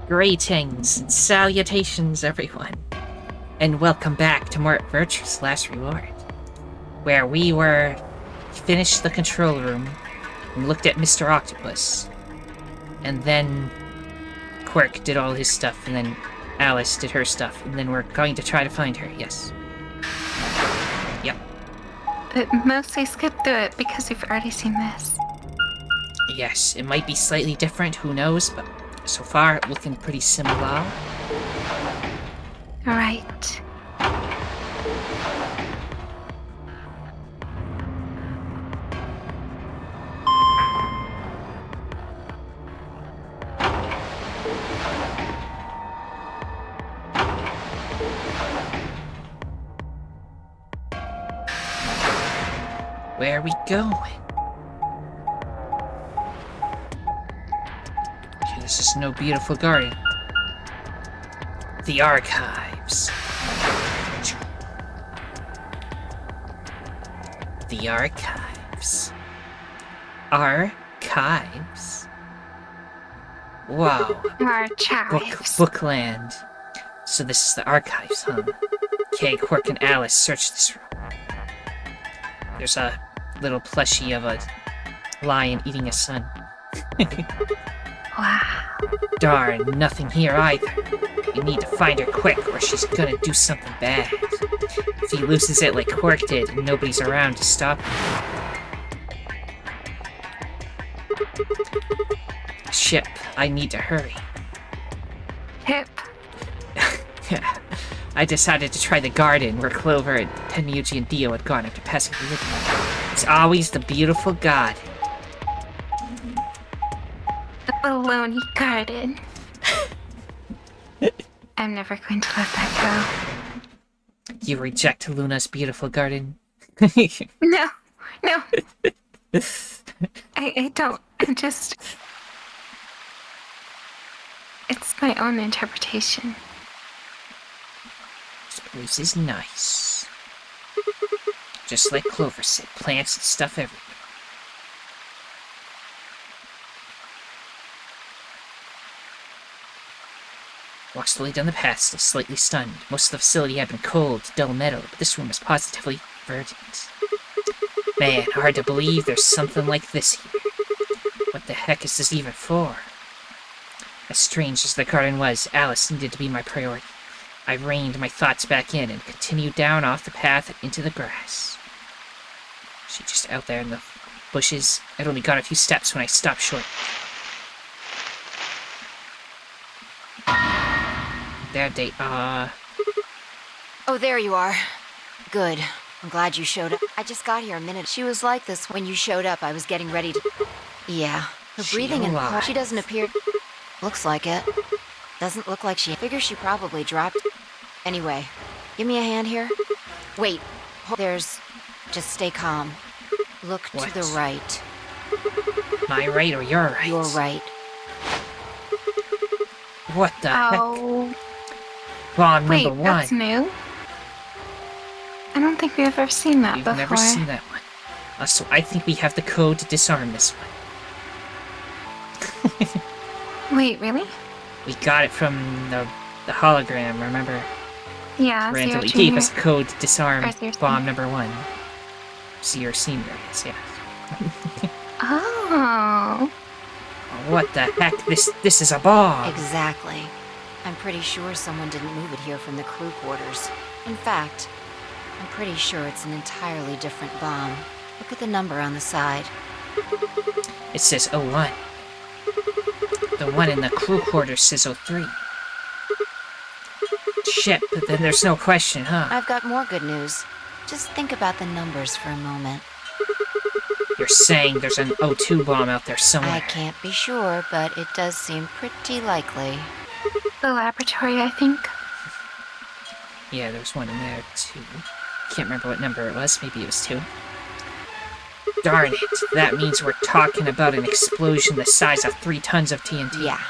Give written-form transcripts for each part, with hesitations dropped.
Greetings and salutations, everyone, and welcome back to more virtueslastreward, where we finished the control room and looked at Mr. Octopus, and then Quirk did all his stuff, and then Alice did her stuff, and then we're going to try to find her. Yes. Yep. But mostly skip through it because we've already seen this. Yes, it might be slightly different, who knows, but so far looking pretty similar. Right. Where are we going? Okay, this is no beautiful garden. The archives. The archives. Archives? Wow. Archives. Bookland. So this is the archives, huh? Okay, Quirk and Alice, search this room. There's a little plushie of a lion eating a sun. Wow. Darn, nothing here either. We need to find her quick, or she's gonna do something bad. If he loses it like Quirk did, and nobody's around to stop him. Ship, I need to hurry. Hip. I decided to try the garden where Clover and Tenryuji and Dio had gone after passing through it. It's always the beautiful garden. The baloney garden. I'm never going to let that You reject Luna's beautiful garden? go. No. I don't. I'm just... It's my own interpretation. This place is nice. Just like Clover said, plants and stuff everywhere. Walk slowly down the path, still slightly stunned. Most of the facility had been cold, dull metal, but this room is positively verdant. Man, hard to believe there's something like this here. What the heck is this even for? As strange as the garden was, Alice needed to be my priority. I reined my thoughts back in and continued down off the path and into the grass. She just out there in the bushes. I'd only gone a few steps when I stopped short. There they are. Oh, there you are. Good. I'm glad you showed up. I just got here a minute. She was like this when you showed up. I was getting ready to... Yeah. Her breathing and... She doesn't appear... Looks like it. Doesn't look like she... Figure she probably dropped... Anyway, give me a hand here. Wait. There's... Just stay calm. Look What? to the right. My right or your right? You're right. What the heck? Oh. Bomb Wait, number one. that's new? I don't think we've ever seen that We've before. never seen that one. So I think we have the code to disarm this one. Wait, really? We got it from the hologram, remember? Yeah, Randomly Zero gave Junior. us a code to disarm Or Zero bomb Senior. number one. Zero Senior, yes, yeah. Oh. What the heck? This is a bomb! Exactly. I'm pretty sure someone didn't move it here from the crew quarters. In fact, I'm pretty sure it's an entirely different bomb. Look at the number on the side. It says 01. The one in the crew quarters says 03. Shit, but then there's no question, huh? I've got more good news. Just think about the numbers for a moment. You're saying there's an O2 bomb out there somewhere. I can't be sure, but it does seem pretty likely. The laboratory, I think. Yeah, there's one in there, too. Can't remember what number it was. Maybe it was 2. Darn it. That means we're talking about an explosion the size of 3 tons of TNT. Yeah.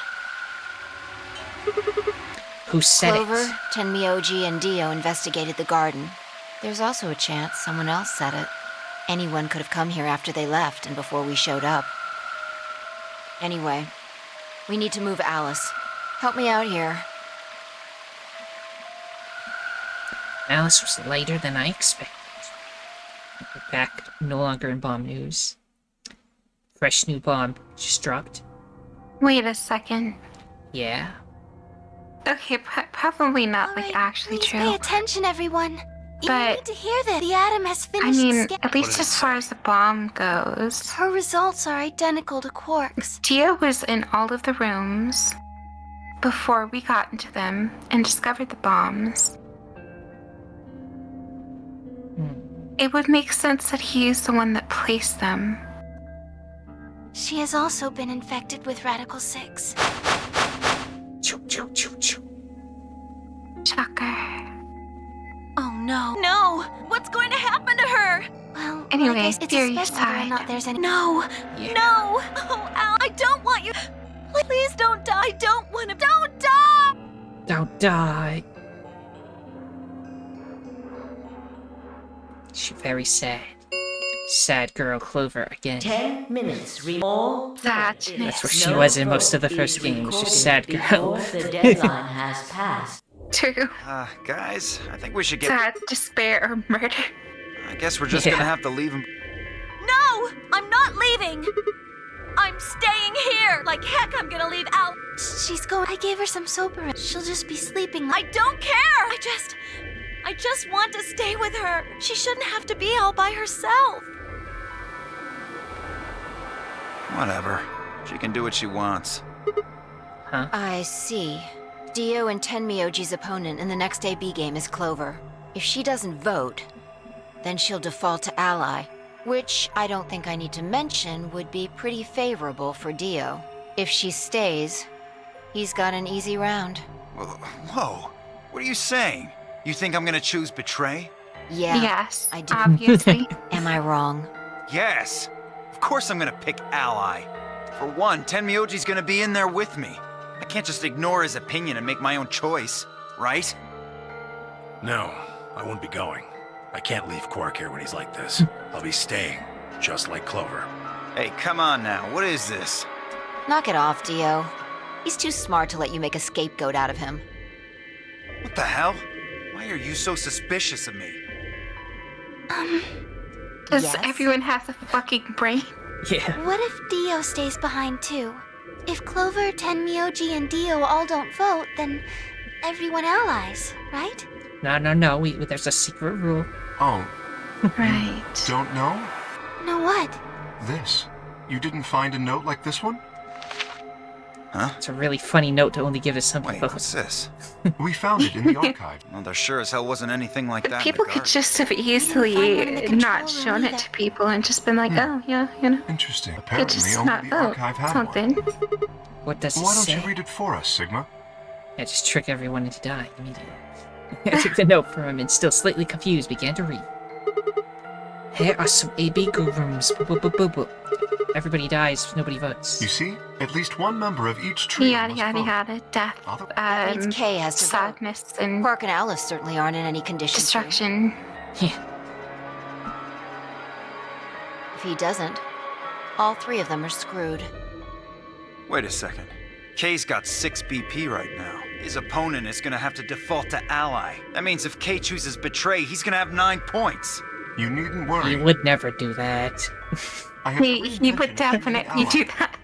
Who said Clover, it? Tenryuji, and Dio investigated the garden. There's also a chance someone else said it. Anyone could have come here after they left and before we showed up. Anyway, we need to move Alice. Help me out here. Alice was lighter than I expected. We're back, no longer in bomb news. Fresh new bomb just dropped. Wait a second. Yeah. Okay, probably not like Alright, actually please true. Pay attention, everyone. You But- need to hear that. The atom has I finished mean, sca- at least as far as the bomb goes. Her results are identical to Quark's. Dio was in all of the rooms before we got into them and discovered the bombs. It would make sense that he's the one that placed them. She has also been infected with Radical 6. Choo, choo, choo, choo. Shocker. Oh no. No! What's going to happen to her? Well, Anyway, I guess it's theory especially whether or aside. not there's any. No! Yeah. No! Oh, Al, I don't want you. Please don't die. I don't want to. Don't die! Don't die. She's very sad. Sad girl Clover again. 10 minutes. All That's That's where No she was in most of the first game. It was just sad girl. The deadline has passed. True. Guys, I think we should get. Sad, despair, or murder. I guess we're just Yeah. gonna have to leave him. No! I'm not leaving! I'm staying here! Like heck, I'm gonna leave Al. She's going. I gave her some Soberin. She'll just be sleeping. I don't care! I just want to stay with her. She shouldn't have to be all by herself. Whatever. She can do what she wants. Huh? I see. Dio and Tenmyoji's opponent in the next AB game is Clover. If she doesn't vote, then she'll default to ally, which I don't think I need to mention would be pretty favorable for Dio. If she stays, he's got an easy round. Whoa. What are you saying? You think I'm gonna choose betray? Yeah, Yes, I do. obviously. Am I wrong? Yes. Of course I'm gonna pick ally. For one, Tenmyoji's gonna be in there with me. I can't just ignore his opinion and make my own choice, right? No, I won't be going. I can't leave Quark here when he's like this. I'll be staying, just like Clover. Hey, come on now. What is this? Knock it off, Dio. He's too smart to let you make a scapegoat out of him. What the hell? Why are you so suspicious of me? Does Yes? everyone have a fucking brain? Yeah. What if Dio stays behind too? If Clover, Tenmyoji, and Dio all don't vote, then everyone allies, right? No. There's a secret rule. Oh, Right. don't know? Know what? This. You didn't find a note like this one? Huh? It's a really funny note to only give to some Wait, people. what's this? We found it in the archive. Well, there sure as hell wasn't anything like that. People in the could garden. just have find easily one in the control not room shown it either. to people and just been like, oh, yeah, you know. Interesting. Could Apparently just only not the vote. archive had Something. one. What does it Why don't say? you read it for us, Sigma? Yeah, just trick everyone into dying immediately. I took the note from him and, still slightly confused, began to read. Here are some AB rooms. Boo. Everybody dies, nobody votes. You see? At least one member of each trio Yada, must yada, vote. yada. Death, Other- Means Kay has to vote. sadness, and Quark and Alice certainly aren't in any condition to. destruction. Yeah. If he doesn't, all three of them are screwed. Wait a second. Kay's got 6 BP right now. His opponent is gonna have to default to ally. That means if Kay chooses betray, he's gonna have 9 points. You needn't worry. He would never do that. I have He every would intention of keeping definitely ally. do that.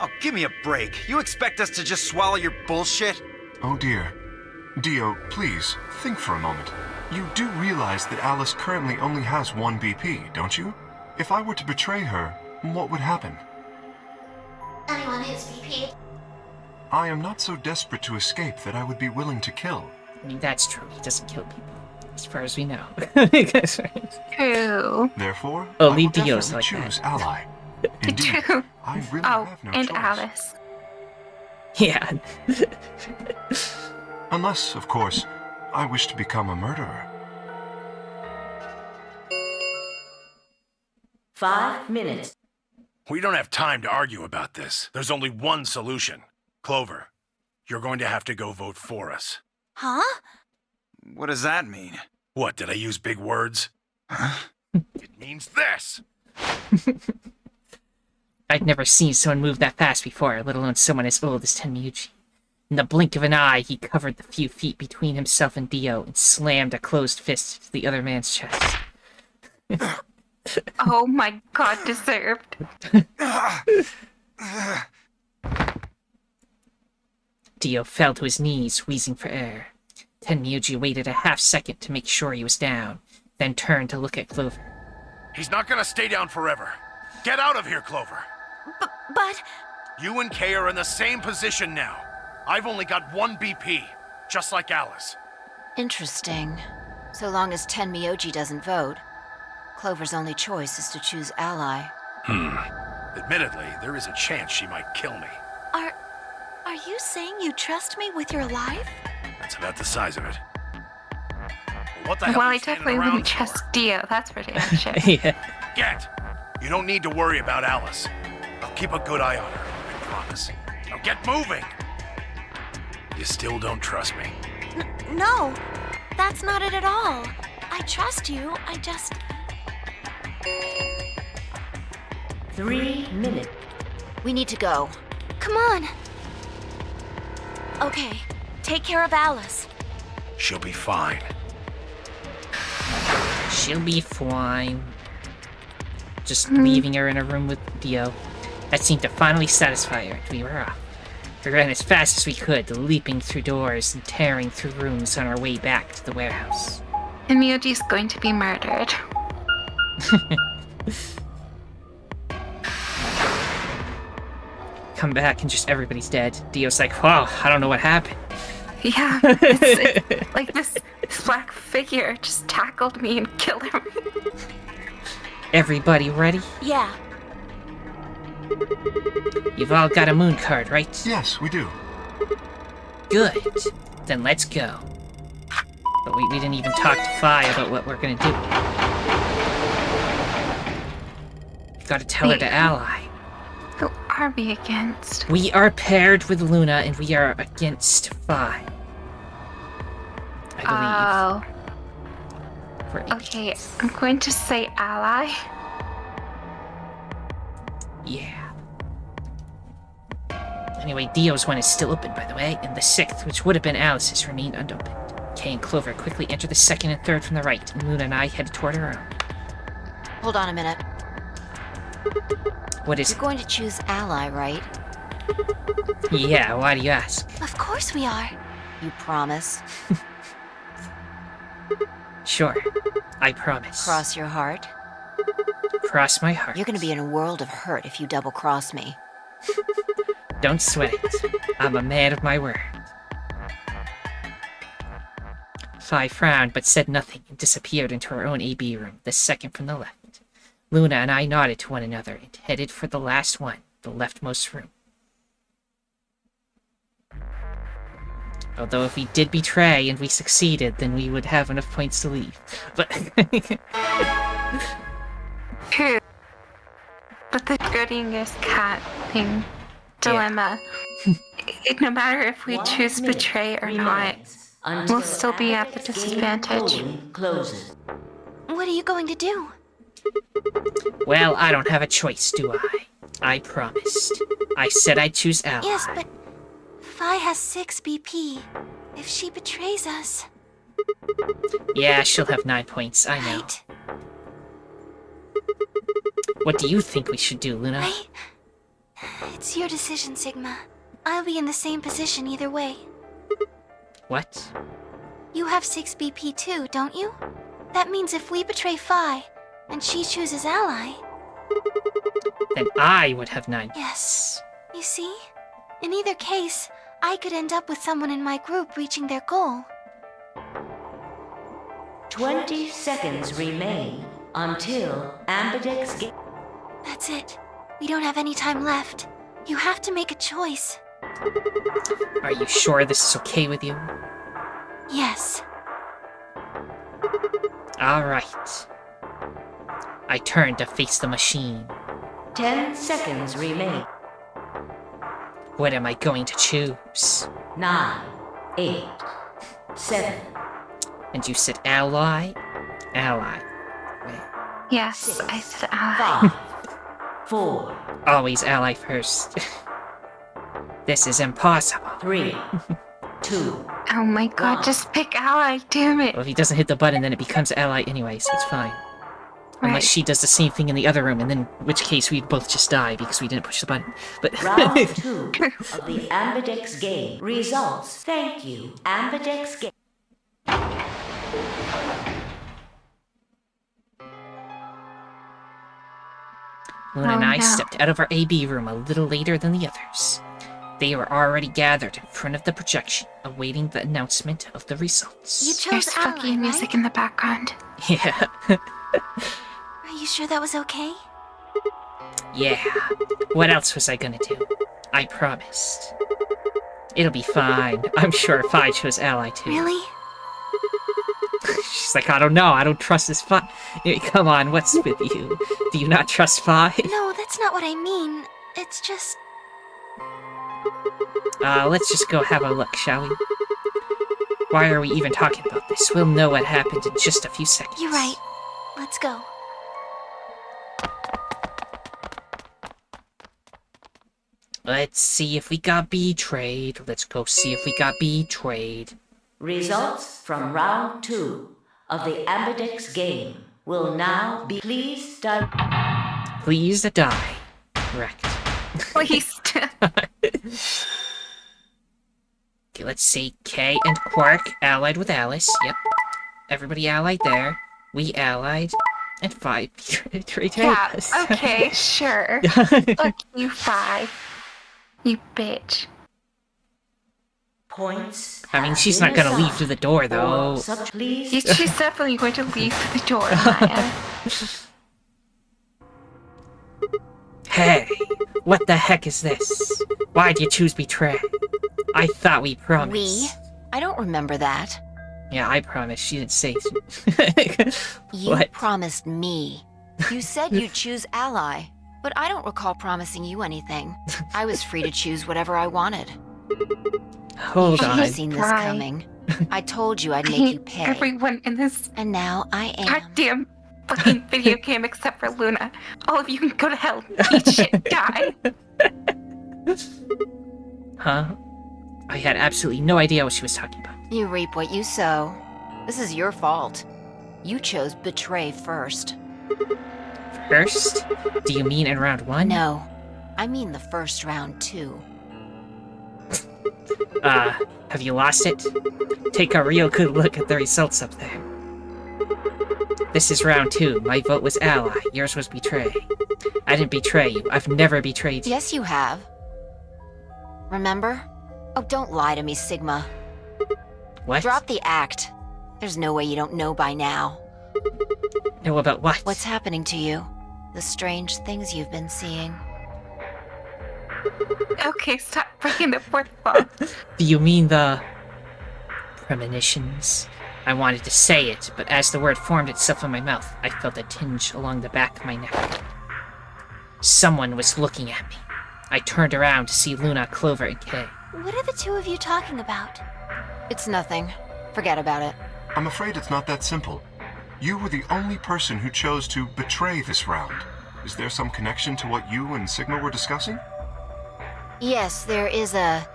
Oh, give me a break. You expect us to just swallow your bullshit? Oh dear. Dio, please, think for a moment. You do realize that Alice currently only has 1 BP, don't you? If I were to betray her, what would happen? Anyone his BP. I am not so desperate to escape that I would be willing to kill. I mean, that's true. He doesn't kill people, as far as we know. True. Therefore, Oh, I leave will Dio's definitely like choose that. ally. Indeed, True. I really Oh, have no and choice. Alice. Yeah. Unless, of course, I wish to become a murderer. 5 minutes. We don't have time to argue about this. There's only one solution. Clover, you're going to have to go vote for us. Huh? What does that mean? What, did I use big words? Huh? It means this! I'd never seen someone move that fast before, let alone someone as old as Tenmyuchi. In the blink of an eye, he covered the few feet between himself and Dio and slammed a closed fist to the other man's chest. Oh my god, deserved. Dio fell to his knees, wheezing for air. Tenmyuji waited a half-second to make sure he was down, then turned to look at Clover. He's not gonna stay down forever. Get out of here, Clover. But... You and Kay are in the same position now. I've only got 1 BP, just like Alice. Interesting. So long as Tenmyuji doesn't vote, Clover's only choice is to choose ally. Admittedly, there is a chance she might kill me. Are you saying you trust me with your life? That's about the size of it. What the hell Well, are I you standing definitely around wouldn't for? trust Dio, that's for damn sure. Yeah. Get! You don't need to worry about Alice. I'll keep a good eye on her, I promise. Now get moving! You still don't trust me. No, that's not it at all. I trust you, I just... 3 minutes. We need to go. Come on. Okay, take care of Alice. She'll be fine. She'll be fine. Just leaving her in a room with Dio. That seemed to finally satisfy her, and we were off. We ran as fast as we could, leaping through doors and tearing through rooms on our way back to the warehouse. And Miyoji's going to be murdered. Come back and just everybody's dead. Dio's like, wow, I don't know what happened. Yeah, it's like this black figure just tackled me and killed him. Everybody ready? Yeah. You've all got a moon card, right? Yes, we do. Good. Then let's go. But we didn't even talk to Fi about what we're gonna do. Gotta tell her to ally. Who are we against? We are paired with Luna, and we are against Fi. I Oh, believe. For okay. I'm going to say ally. Yeah. Anyway, Dio's one is still open, by the way, and the 6th, which would have been Alice's, remained unopened. Kay and Clover quickly enter the 2nd and 3rd from the right, and Luna and I head toward our own. Hold on a minute. What is You're going to choose ally, right? it? Yeah, why do you ask? Of course we are. You promise? Sure. I promise. Cross your heart? Cross my heart. You're gonna be in a world of hurt if you double-cross me. Don't sweat it. I'm a man of my word. Fi frowned, but said nothing, and disappeared into her own AB room, the 2nd from the left. Luna and I nodded to one another and headed for the last one, the leftmost room. Although if we did betray and we succeeded, then we would have enough points to leave. But True. But the Schrödinger's cat thing, dilemma. No matter if we 1 choose minute betray or not, remains until we'll still be at the Apex disadvantage. Game polling closes. What are you going to do? well, I don't have a choice, do I? I promised. I said I'd choose ally. Yes, but Fi has 6 BP. If she betrays us... Yeah, she'll have 9 points, I know. Right? What do you think we should do, Luna? It's your decision, Sigma. I'll be in the same position either way. What? You have 6 BP too, don't you? That means if we betray Fi, and she chooses ally... Then I would have 9. Yes. You see? In either case, I could end up with someone in my group reaching their goal. 20 seconds remain until Ambidex game. That's it. We don't have any time left. You have to make a choice. Are you sure this is okay with you? Yes. Alright. I turn to face the machine. 10 seconds remain. What am I going to choose? 9, 8, 7. And you said ally? Ally. Yes, I said ally. 5, 4, Always ally first. This is impossible. 3, 2, Oh my god, just pick ally, damn it. Well, if he doesn't hit the button, then it becomes ally anyway, so it's fine. Right. Unless she does the same thing in the other room, and then in which case we'd both just die because we didn't push the button. But round 2 of the Ambidex game. Results. Thank you. Ambidex game. Luna and Oh, I no. stepped out of our AB room a little later than the others. They were already gathered in front of the projection, awaiting the announcement of the results. You chose There's ally, fucking music right? in the background. Yeah. Are you sure that was okay? Yeah. What else was I gonna do? I promised. It'll be fine. I'm sure if I chose ally too. Really? She's like, I don't know. I don't trust this Fi. Come on, what's with you? Do you not trust Fi? No, that's not what I mean. It's just... Let's just go have a look, shall we? Why are we even talking about this? We'll know what happened in just a few seconds. You're right. Let's go. Let's see if we got betrayed. Let's go see if we got betrayed. Results from round 2 of the Ambidex game will now be. Please Please die. Correct. Please. Okay, let's see. Kay and Quark allied with Alice. Yep. Everybody allied there. We allied. And Fi betrayed Yeah, us. okay, sure. Fuck you, Fi. You bitch. points. I mean, have she's been not gonna leave assigned. through the door, though. Please. She's definitely going to leave through the door, Maya. Hey, what the heck is this? Why'd you choose betray? I thought we promised. We? I don't remember that. Yeah, I promised. She didn't say. You What? promised me. You said you'd choose ally, but I don't recall promising you anything. I was free to choose whatever I wanted. Hold You should on. have seen this Right. coming. I told you I'd I make you hate pay. everyone in this And now I am. goddamn fucking video game except for Luna. All of you can go to hell. Eat shit, die. Huh? I had absolutely no idea what she was talking about. You reap what you sow. This is your fault. You chose betray first. First? Do you mean in round one? No, I mean the first round too. Have you lost it? Take a real good look at the results up there. This is round 2. My vote was ally. Yours was betray. I didn't betray you. I've never betrayed you. Yes, you have. Remember? Oh, don't lie to me, Sigma. What? Drop the act. There's no way you don't know by now. Know about what? What's happening to you? The strange things you've been seeing. Okay, stop breaking the fourth wall. Do you mean the... premonitions? I wanted to say it, but as the word formed itself in my mouth, I felt a tinge along the back of my neck. Someone was looking at me. I turned around to see Luna, Clover, and Kay. What are the two of you talking about? It's nothing. Forget about it. I'm afraid it's not that simple. You were the only person who chose to betray this round. Is there some connection to what you and Sigma were discussing? Yes, there is a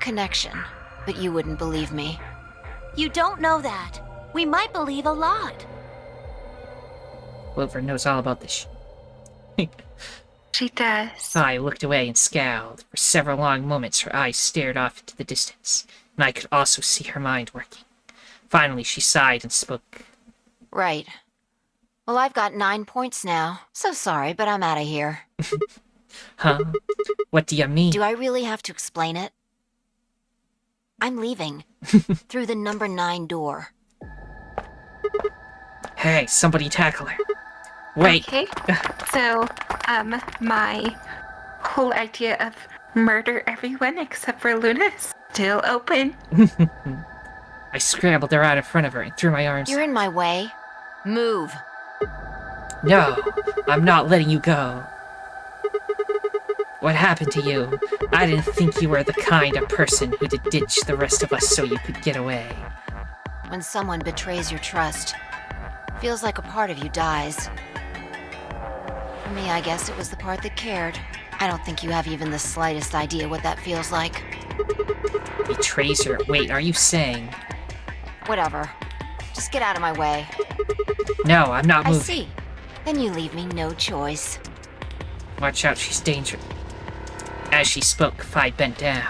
connection, but you wouldn't believe me. You don't know that. We might believe a lot. Clover knows all about this shit. She does. I looked away and scowled. For several long moments, her eyes stared off into the distance, and I could also see her mind working. Finally, she sighed and spoke. Right. Well, I've got 9 points now. So sorry, but I'm out of here. Huh? What do you mean? Do I really have to explain it? I'm leaving. Through the number 9 door. Hey, somebody tackle her. Wait. Okay. So, my whole idea of murder everyone except for Luna is still open. I scrambled her out in front of her and threw my arms. You're in my way. Move. No, I'm not letting you go. What happened to you? I didn't think you were the kind of person who'd ditch the rest of us so you could get away. When someone betrays your trust, feels like a part of you dies. For me, I guess it was the part that cared. I don't think you have even the slightest idea what that feels like. Betrays her. Wait, are you saying? Whatever. Just get out of my way. No, I'm not I moving. see. Then you leave me no choice. Watch out, she's dangerous. As she spoke, Phi bent down.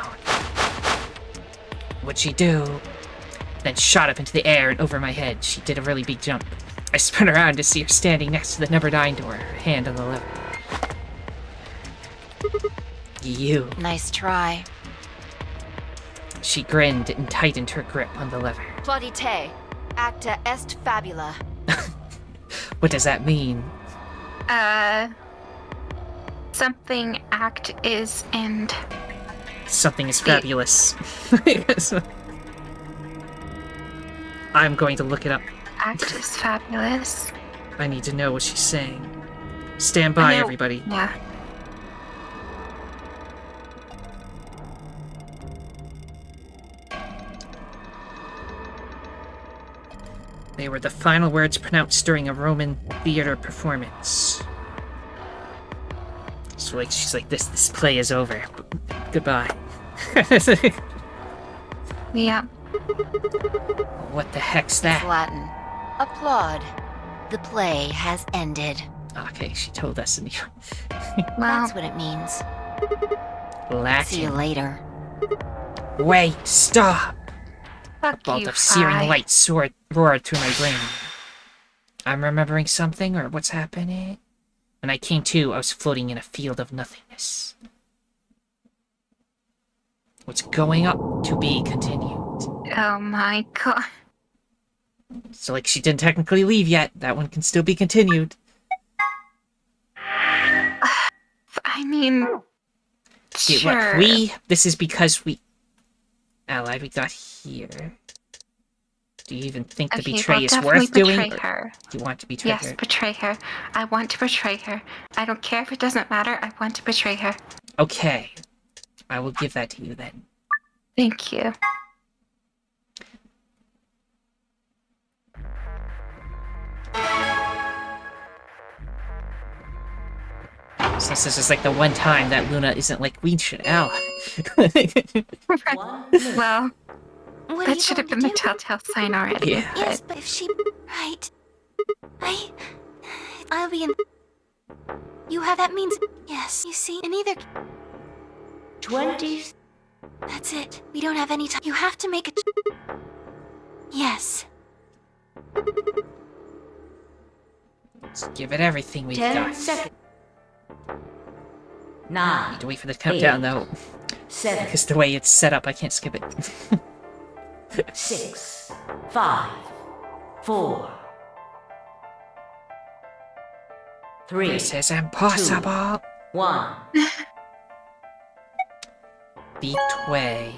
What'd she do? Then shot up into the air and over my head. She did a really big jump. I spun around to see her standing next to the number 9 door, her hand on the lever. You. Nice try. She grinned and tightened her grip on the lever. Plaudite, acta est fabula. What does that mean? Something act is and Something is fabulous. I'm going to look it up. act is fabulous. I need to know what she's saying. Stand by, I know- everybody. Yeah. They were the final words pronounced during a Roman theater performance. So like she's like, this play is over. Goodbye. Yeah. What the heck's It's that? Latin. Applaud. The play has ended. Okay, she told us in the Well, That's what it means. See you Latin. later. Wait, stop! fuck Bolt you, of searing Phi. light roared through my brain. I'm remembering something, or what's happening? When I came to, I was floating in a field of nothingness. What's going up to be continued. Oh my god. So, like, she didn't technically leave yet. That one can still be continued. I mean, See, sure. look, this is because we... Allied, we got here. Do you even think the Okay, betray well, is definitely worth doing? betray Or her. do you want to betray Yes, her? betray her. I want to betray her. I don't care if it doesn't matter. I want to betray her. Okay. I will give that to you then. Thank you. Since this is like the one time that Luna isn't like, we should ally. One minute. Well, What are that you should have going been to the do? telltale sign already. Yeah. Yes, but if she... Right. I'll be in... You have... That means... Yes, you see, in either... 20. That's it. We don't have any time. You have to make a... Yes. Let's give it everything we've 10 got. seconds. I 9. need to wait for the countdown though. 7. Because the way it's set up, I can't skip it. 6. 5. 4. 3. This is impossible. 1. Betway.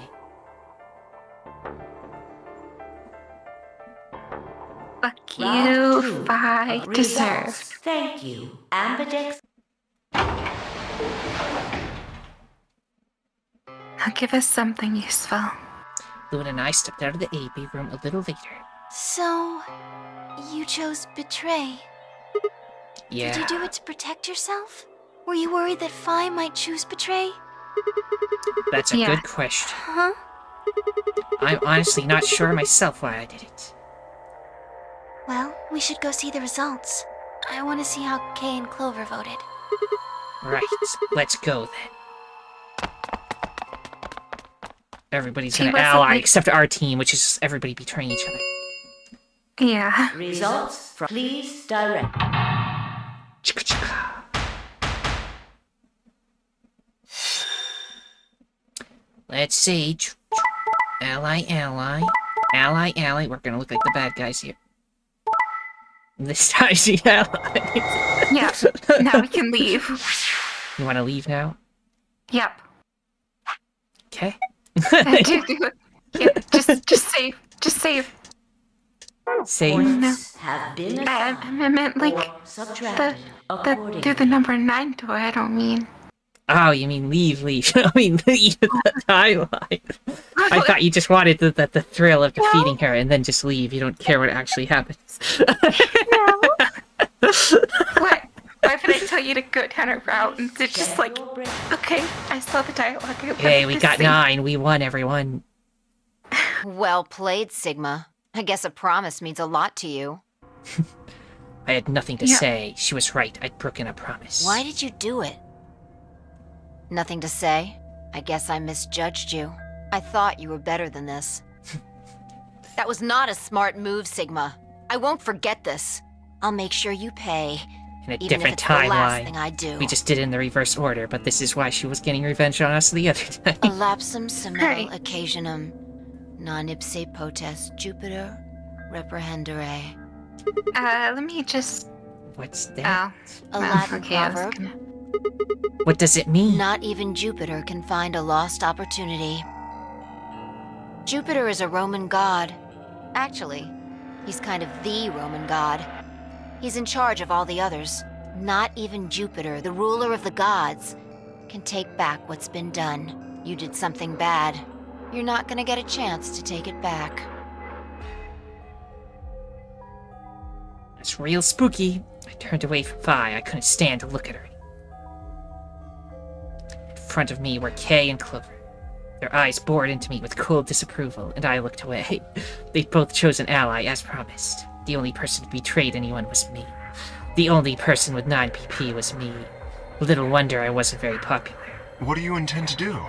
Fuck Round you, 2 Phi. of results. Deserved. Thank you, Ambidex. Now give us something useful. Luna and I stepped out of the AB room a little later. So... You chose betray. Yeah. Did you do it to protect yourself? Were you worried that Phi might choose betray? That's a Yeah. good question. Huh? I'm honestly not sure myself why I did it. Well, we should go see the results. I want to see how Kay and Clover voted. Right, let's go then. Everybody's She gonna wasn't ally like- except our team, which is everybody betraying each other. Yeah. Results from please direct. Chicka chicka. Let's see. Ally, ally. Ally, ally. We're gonna look like the bad guys here. This time she allied. Yeah. Now we can leave. You wanna leave now? Yep. Okay. Yeah, just save. Just save. Save. Points have been I assigned meant like or subtracted accordingly. through the number 9 door. I don't mean. Oh, you mean leave. I mean leave the timeline. I thought you just wanted the thrill of defeating her and then just leave. You don't care what actually happens. What? Why would I tell you to go down a route and to just like, okay, I saw the dialogue. Hey, we got 9. We won, everyone. Well played, Sigma. I guess a promise means a lot to you. I had nothing to say. She was right. I'd broken a promise. Why did you do it? Nothing to say? I guess I misjudged you. I thought you were better than this. That was not a smart move, Sigma. I won't forget this. I'll make sure you pay. In a even different if it's the last thing timeline. I do. We just did it in the reverse order, but this is why she was getting revenge on us the other time. Elapsum semel occasionum non ipse potest Jupiter reprehendere. Let me just... What's that? A Latin okay, I was proverb. gonna... What does it mean? Not even Jupiter can find a lost opportunity. Jupiter is a Roman god. Actually, he's kind of the Roman god. He's in charge of all the others. Not even Jupiter, the ruler of the gods, can take back what's been done. You did something bad. You're not gonna get a chance to take it back. It's real spooky. I turned away from Vi. I couldn't stand to look at her. In front of me were Kay and Clover. Their eyes bored into me with cold disapproval, and I looked away. They'd both chose an ally, as promised. The only person who betrayed anyone was me. The only person with 9 PP was me. Little wonder I wasn't very popular. What do you intend to do?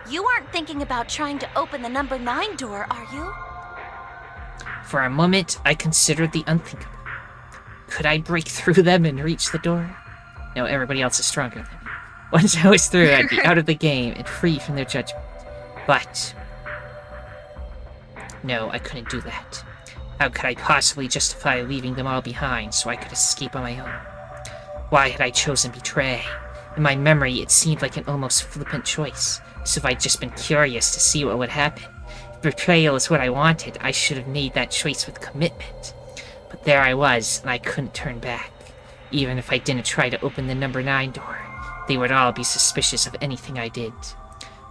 You aren't thinking about trying to open the number 9 door, are you? For a moment, I considered the unthinkable. Could I break through them and reach the door? No, everybody else is stronger than me. Once I was through, I'd be out of the game and free from their judgment. But... no, I couldn't do that. How could I possibly justify leaving them all behind so I could escape on my own? Why had I chosen betray? In my memory, it seemed like an almost flippant choice, as if I'd just been curious to see what would happen. If betrayal is what I wanted, I should have made that choice with commitment. But there I was, and I couldn't turn back. Even if I didn't try to open the number 9 door, they would all be suspicious of anything I did.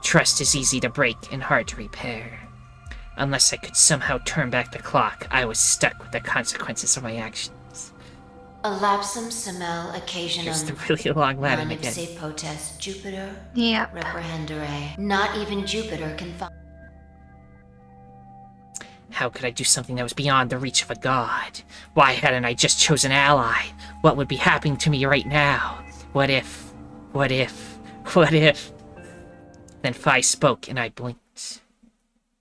Trust is easy to break and hard to repair. Unless I could somehow turn back the clock, I was stuck with the consequences of my actions. Elapsum semel occasionum Here's the really long Latin non again. ipse potest Jupiter Yep. reprehendere. Not even Jupiter can find. How could I do something that was beyond the reach of a god? Why hadn't I just chosen ally? What would be happening to me right now? What if? What if? What if? Then Phi spoke and I blinked.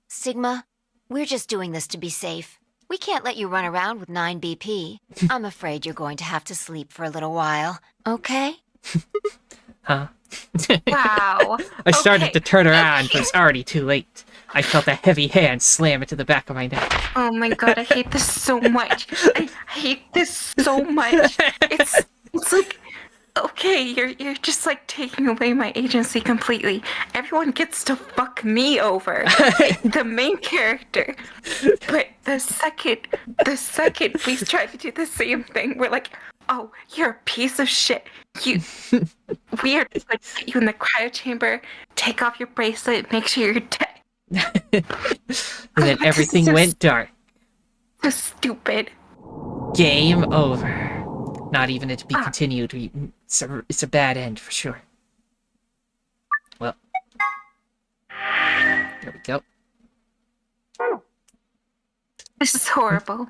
Sigma, we're just doing this to be safe. We can't let you run around with 9 BP. I'm afraid you're going to have to sleep for a little while, okay? Huh? Wow. I started to turn around, but it's already too late. I felt a heavy hand slam into the back of my neck. Oh my god, I hate this so much. I hate this so much. It's like, okay, you're just like taking away my agency completely. Everyone gets to fuck me over, the main character. But the second we try to do the same thing, we're like, oh, you're a piece of shit. We are just like put you in the cryo chamber, take off your bracelet, make sure you're dead. And then everything went dark. So stupid. Game over. Not even to be continued. It's a bad end for sure. Well, there we go. This is horrible.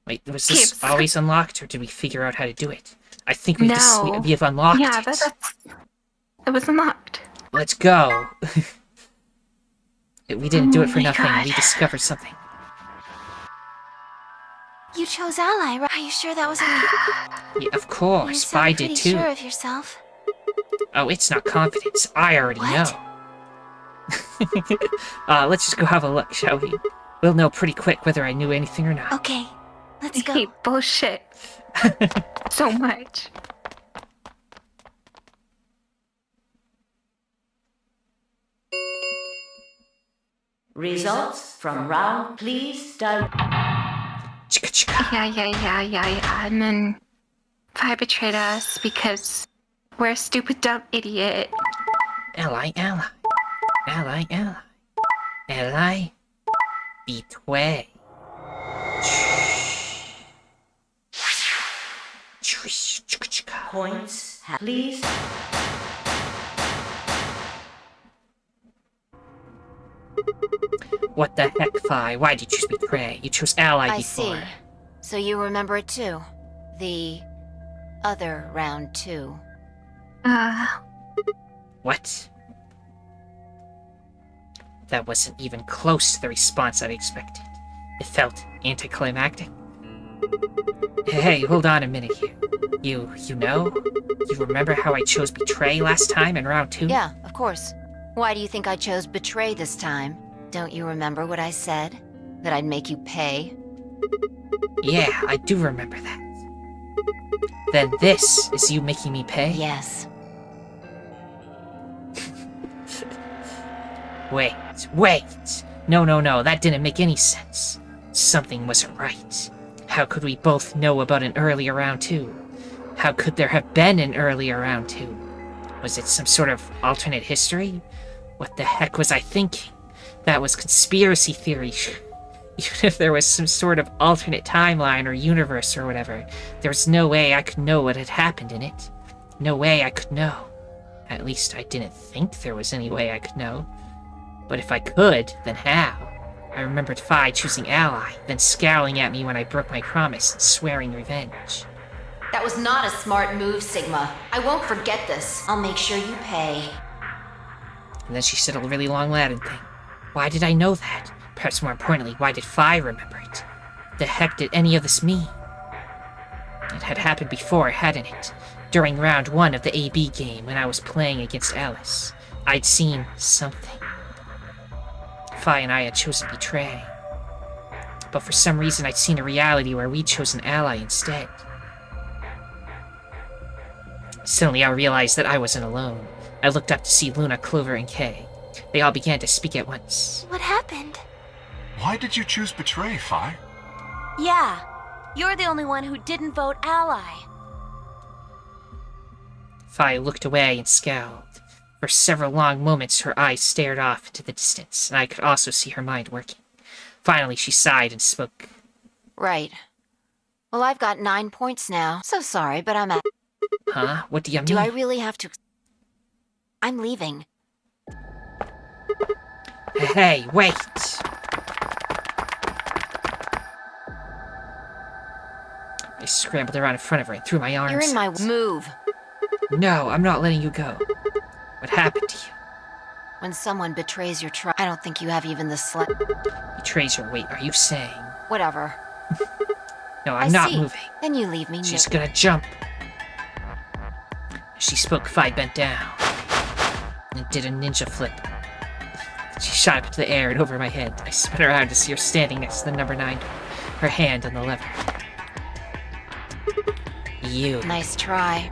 Wait, was this Kids. always unlocked, or did we figure out how to do it? I think we have unlocked Yeah, it. it was unlocked. Let's go. We didn't do it for my nothing. God. We discovered something. You chose ally, right? Are you sure that was okay? Yeah, of You course. sound I pretty did too. sure of yourself. Oh, it's not confidence. I already What? know. Let's just go have a look, shall we? We'll know pretty quick whether I knew anything or not. Okay, let's I go. hate bullshit so much. Results from round, please. Chicka chicka. Yeah. And then Vi betrayed us because we're a stupid, dumb idiot. Ally. Betway. points, please. What the heck, Phi? Why did you choose Betray? You chose Ally I before. see. So you remember it too? The other round 2. What? That wasn't even close to the response I'd expected. It felt anticlimactic. Hey, hold on a minute here. You know? You remember how I chose Betray last time in round 2? Yeah, of course. Why do you think I chose Betray this time? Don't you remember what I said? That I'd make you pay? Yeah, I do remember that. Then this is you making me pay? Yes. Wait. No, that didn't make any sense. Something wasn't right. How could we both know about an earlier round 2? How could there have been an earlier round 2? Was it some sort of alternate history? What the heck was I thinking? That was conspiracy theory. Even if there was some sort of alternate timeline or universe or whatever, there was no way I could know what had happened in it. No way I could know. At least I didn't think there was any way I could know. But if I could, then how? I remembered Phi choosing Ally, then scowling at me when I broke my promise and swearing revenge. That was not a smart move, Sigma. I won't forget this. I'll make sure you pay. And then she said a really long Latin thing. Why did I know that? Perhaps more importantly, why did Phi remember it? The heck did any of this mean? It had happened before, hadn't it? During round 1 of the AB game when I was playing against Alice. I'd seen something. Phi and I had chosen Betray. But for some reason I'd seen a reality where we'd chosen Ally instead. Suddenly I realized that I wasn't alone. I looked up to see Luna, Clover, and Kay. They all began to speak at once. What happened? Why did you choose Betray, Phi? Yeah, you're the only one who didn't vote Ally. Phi looked away and scowled. For several long moments her eyes stared off into the distance, and I could also see her mind working. Finally she sighed and spoke. Right. Well, I've got 9 points now. So sorry, but I'm out. Huh? What do you mean? Do I really have to... I'm leaving. Hey, wait! I scrambled around in front of her and threw my arms. You're in my... Move. No, I'm not letting you go. What happened to you? When someone betrays your trust, I don't think you have even the slight... Betrays your weight, are you saying? Whatever. No, I'm not see. moving. Then you leave me. She's gonna jump. As she spoke, Phi bent down and did a ninja flip. She shot up into the air and over my head. I spun around to see her standing next to the number 9 door, her hand on the lever. You. Nice try.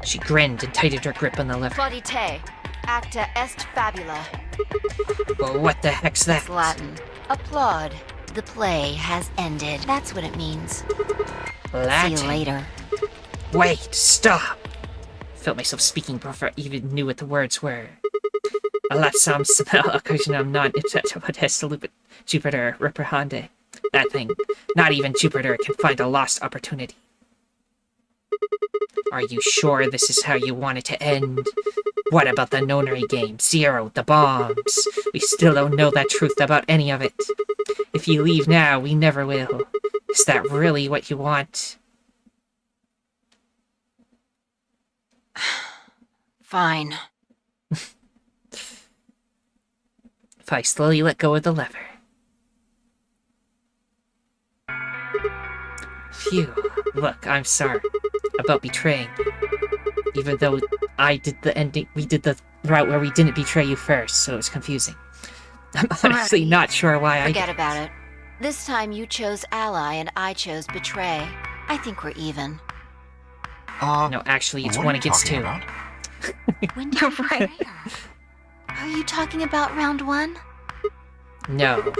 She grinned and tightened her grip on the lever. Plaudite. Acta est fabula. Well, what the heck's that? It's Latin. Applaud. The play has ended. That's what it means. Latin. See you later. Wait, stop! I felt myself speaking before I even knew what the words were. Alatsam smell occasionam non ipsata potestalup Jupiter reprehende. That thing. Not even Jupiter can find a lost opportunity. Are you sure this is how you want it to end? What about the Nonary game? Zero, the bombs. We still don't know that truth about any of it. If you leave now, we never will. Is that really what you want? Fine. If I slowly let go of the lever. Phew. Look, I'm sorry about betraying you. Even though I did the ending, we did the route where we didn't betray you first, so it was confusing. I'm honestly not sure why Forget about it. This time you chose Ally and I chose Betray. I think we're even. No, actually, it's what 1 are you against talking 2. about? When did you betray her? Are you talking about round 1? No,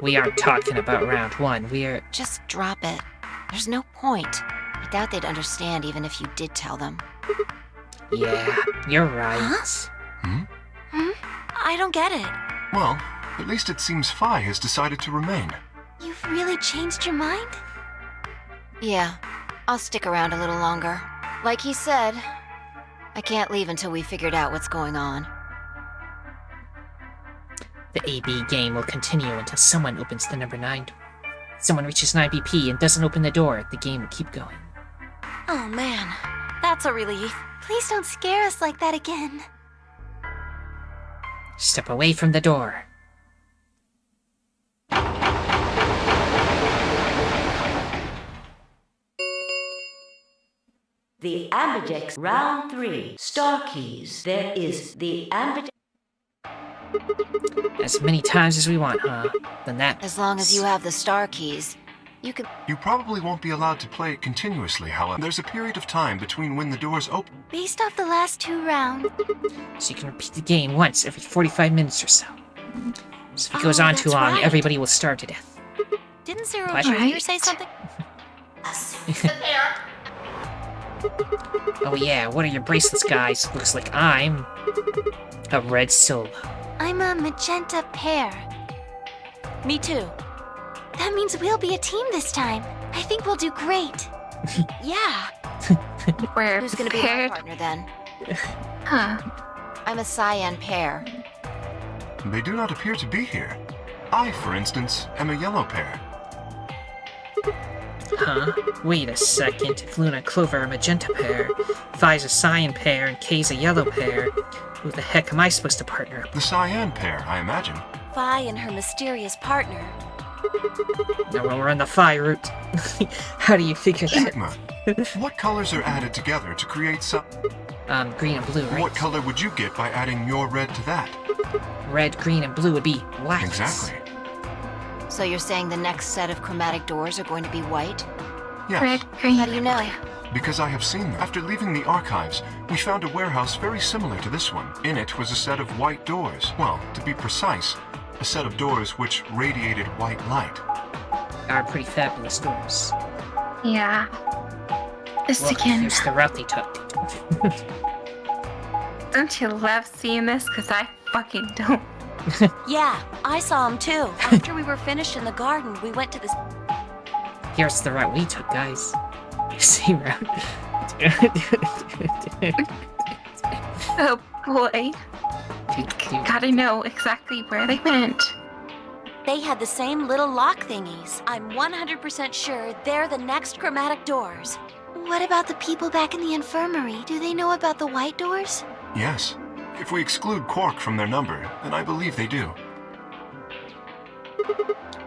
we aren't talking about round 1. We're... Just drop it. There's no point. I doubt they'd understand even if you did tell them. Yeah, you're right. I don't get it. Well, at least it seems Phi has decided to remain. You've really changed your mind? Yeah, I'll stick around a little longer. Like he said, I can't leave until we figured out what's going on. The AB game will continue until someone opens the number 9 door. If someone reaches 9 BP and doesn't open the door, the game will keep going. Oh man, that's a relief. Please don't scare us like that again. Step away from the door. The Ambidex Round 3. Star keys. There is the Ambidex. As many times as we want, huh? Then that... As long as you have the star keys, you can... You probably won't be allowed to play it continuously, however. There's a period of time between when the doors open. Based off the last 2 rounds. So you can repeat the game once every 45 minutes or so. So if it goes on too that's long, right. everybody will starve to death. Didn't Zero What? Jr. say something? Oh yeah, what are your bracelets, guys? Looks like I'm... a red solo. I'm a magenta pair. Me too. That means we'll be a team this time. I think we'll do great. Yeah. We're Who's gonna be my paired. partner then? Huh. I'm a cyan pair. They do not appear to be here. I, for instance, am a yellow pair. Huh? Wait a second. If Luna and Clover are a magenta pair, Phi's a cyan pair, and Kay's a yellow pair, who the heck am I supposed to partner up? The cyan pair, I imagine. Phi and her mysterious partner. Now when we're on the Phi route, how do you figure that? Sigma, what colors are added together to create some... Green and blue, right? What color would you get by adding your red to that? Red, green, and blue would be wax. Exactly. So you're saying the next set of chromatic doors are going to be white? Yes, Red, green, How do you know? because I have seen them. After leaving the archives, we found a warehouse very similar to this one. In it was a set of white doors. Well, to be precise, a set of doors which radiated white light. Are pretty fabulous doors. Yeah. This Well, again. here's the route they took. Don't you love seeing this? Because I fucking don't. Yeah, I saw him too. After we were finished in the garden, we went to this. Here's the route we took, guys. Same route. Oh boy. Gotta know exactly where they went. They had the same little lock thingies. I'm 100% sure they're the next chromatic doors. What about the people back in the infirmary? Do they know about the white doors? Yes. If we exclude Quark from their number, then I believe they do.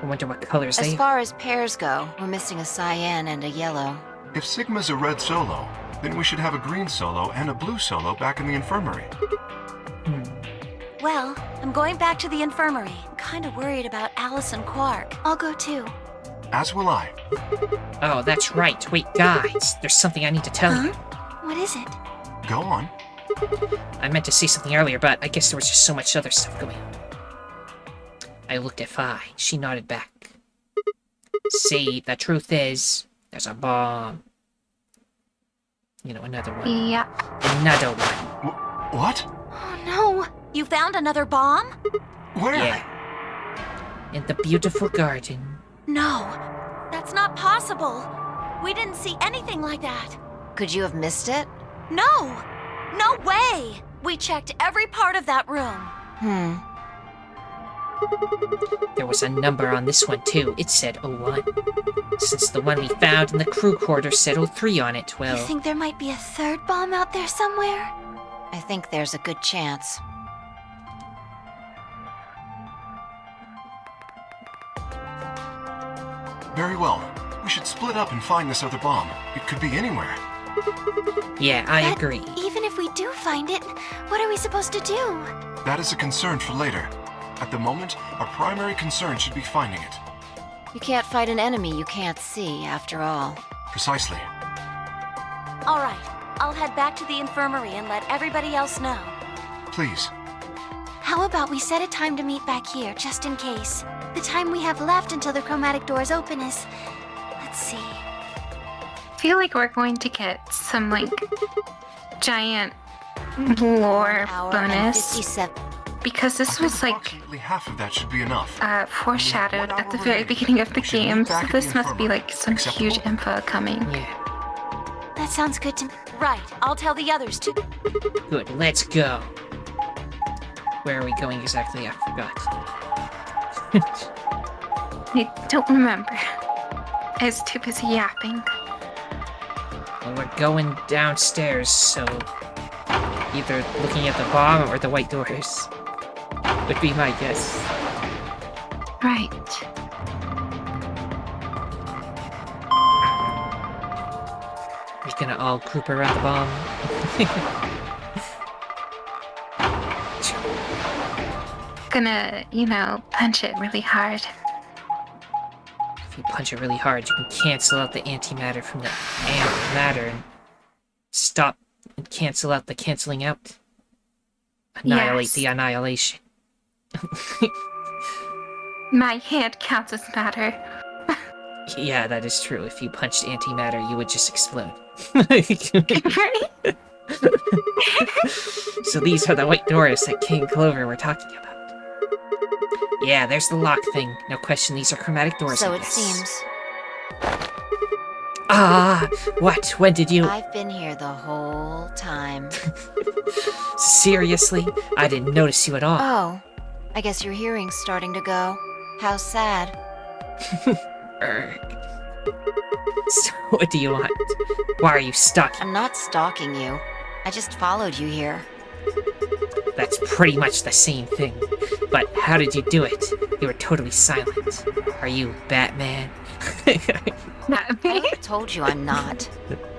I wonder what colors As they... far as pairs go, we're missing a cyan and a yellow. If Sigma's a red solo, then we should have a green solo and a blue solo back in the infirmary. Well, I'm going back to the infirmary. I'm kind of worried about Alice and Quark. I'll go too. As will I. Oh, that's right. Wait, guys. There's something I need to tell you. What is it? Go on. I meant to say something earlier, but I guess there was just so much other stuff going on. I looked at Phi. She nodded back. See, the truth is, there's a bomb. You know, another one. Yeah. Another one. What? Oh no! You found another bomb? Where? Yeah. In the beautiful garden. No, that's not possible. We didn't see anything like that. Could you have missed it? No! No way! We checked every part of that room. There was a number on this one, too. It said 01. Since the one we found in the crew quarters said 03 on it, well... You think there might be a third bomb out there somewhere? I think there's a good chance. Very well. We should split up and find this other bomb. It could be anywhere. Yeah, I But agree. even if we do find it, what are we supposed to do? That is a concern for later. At the moment, our primary concern should be finding it. You can't fight an enemy you can't see, after all. Precisely. All right, I'll head back to the infirmary and let everybody else know. Please. How about we set a time to meet back here, just in case? The time we have left until the chromatic doors open is... Let's see... I feel like we're going to get some, like, giant lore 1 hour and bonus. 57. Because this was, like, Approximately half of that should be enough. foreshadowed at the very beginning of the game, so this must be, like, some huge info coming. Yeah. That sounds good to me. Right, I'll tell the others too. Good, let's go. Where are we going exactly? I forgot. I don't remember. I was too busy yapping. Well, we're going downstairs, so either looking at the bomb or the white doors would be my guess. Right. We're gonna all group around the bomb. Gonna, punch it really hard. If you punch it really hard, you can cancel out the antimatter from the matter and stop and cancel out the canceling out. Annihilate the annihilation. My hand counts as matter. Yeah, that is true. If you punched antimatter, you would just explode. Right? So these are the white doors that King and Clover were talking about. Yeah, there's the lock thing. No question, these are chromatic doors, So I it guess. seems. Ah, what? When did you... I've been here the whole time. Seriously? I didn't notice you at all. Oh, I guess your hearing's starting to go. How sad. Erg. So what do you want? Why are you stuck? I'm not stalking you. I just followed you here. That's pretty much the same thing. But how did you do it? You were totally silent. Are you Batman? Not me. I told you I'm not.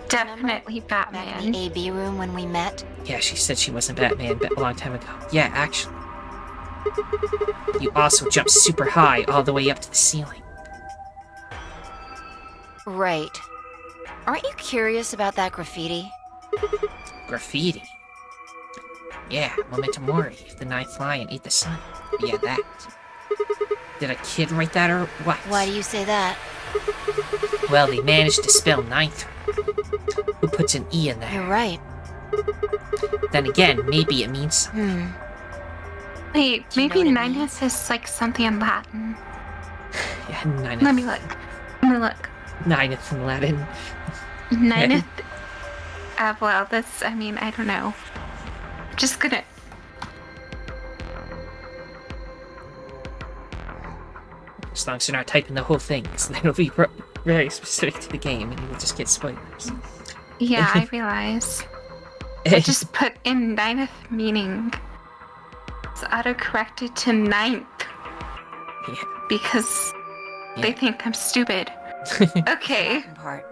Definitely Back in Batman. the AB room when we met. Yeah, she said she wasn't Batman a long time ago. Yeah, actually. You also jumped super high all the way up to the ceiling. Right. Aren't you curious about that graffiti? Graffiti. Yeah, Memento Mori, if the ninth lion ate the sun. Yeah, that. Did a kid write that or what? Why do you say that? Well, they managed to spell ninth. Who puts an E in there? You're right. Then again, maybe it means something. Wait, Do you know maybe what it Ninus is like something in Latin. Yeah, ninth. Let me look. Ninth in Latin. Nineth. Well, that's, I don't know. Just gonna. As long as you're not typing the whole thing, because that'll be very specific to the game, and you'll just get spoilers. Yeah, I realize. I just put in ninth meaning. It's auto-corrected to ninth. Yeah. Because they think I'm stupid. Okay. Part.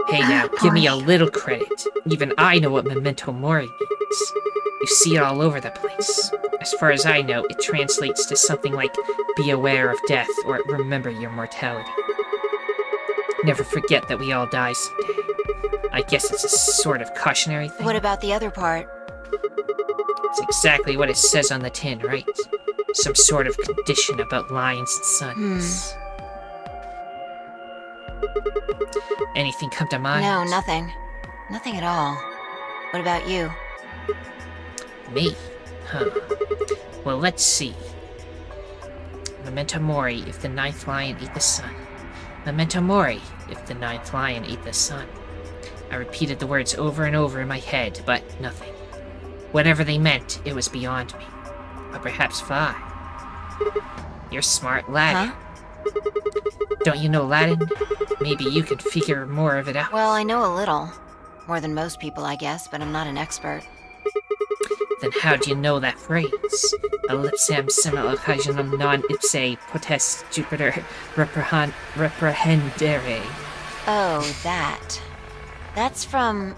Hey now, give me a little credit. Even I know what Memento Mori means. You see it all over the place. As far as I know, it translates to something like, be aware of death, or remember your mortality. Never forget that we all die someday. I guess it's a sort of cautionary thing. What about the other part? It's exactly what it says on the tin, right? Some sort of condition about lions and suns. Anything come to mind? No, nothing. Nothing at all. What about you? Me? Huh. Well, let's see. Memento Mori, if the ninth lion ate the sun. Memento Mori, if the ninth lion ate the sun. I repeated the words over and over in my head, but nothing. Whatever they meant, it was beyond me. Or perhaps five. You're smart, Latin. Huh? Don't you know Latin? Maybe you could figure more of it out. Well, I know a little. More than most people, I guess, but I'm not an expert. Then how do you know that phrase? Ellipsam similocagionum non ipse potest Jupiter reprehendere. Oh, that. That's from,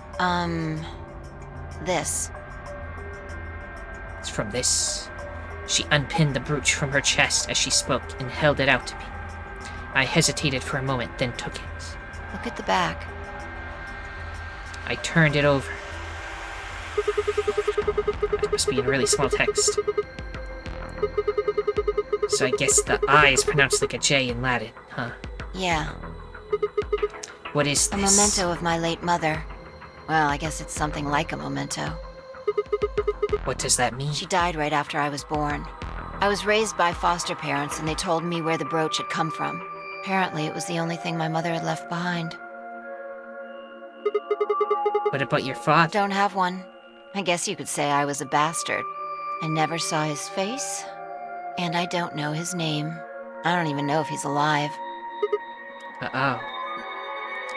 this. It's from this. She unpinned the brooch from her chest as she spoke and held it out to me. I hesitated for a moment, then took it. Look at the back. I turned it over. That must be in really small text. So I guess the I is pronounced like a J in Latin, huh? Yeah. What is A this? memento of my late mother. Well, I guess it's something like a memento. What does that mean? She died right after I was born. I was raised by foster parents, and they told me where the brooch had come from. Apparently, it was the only thing my mother had left behind. What about your father? Don't have one. I guess you could say I was a bastard. I never saw his face, and I don't know his name. I don't even know if he's alive. Uh-oh.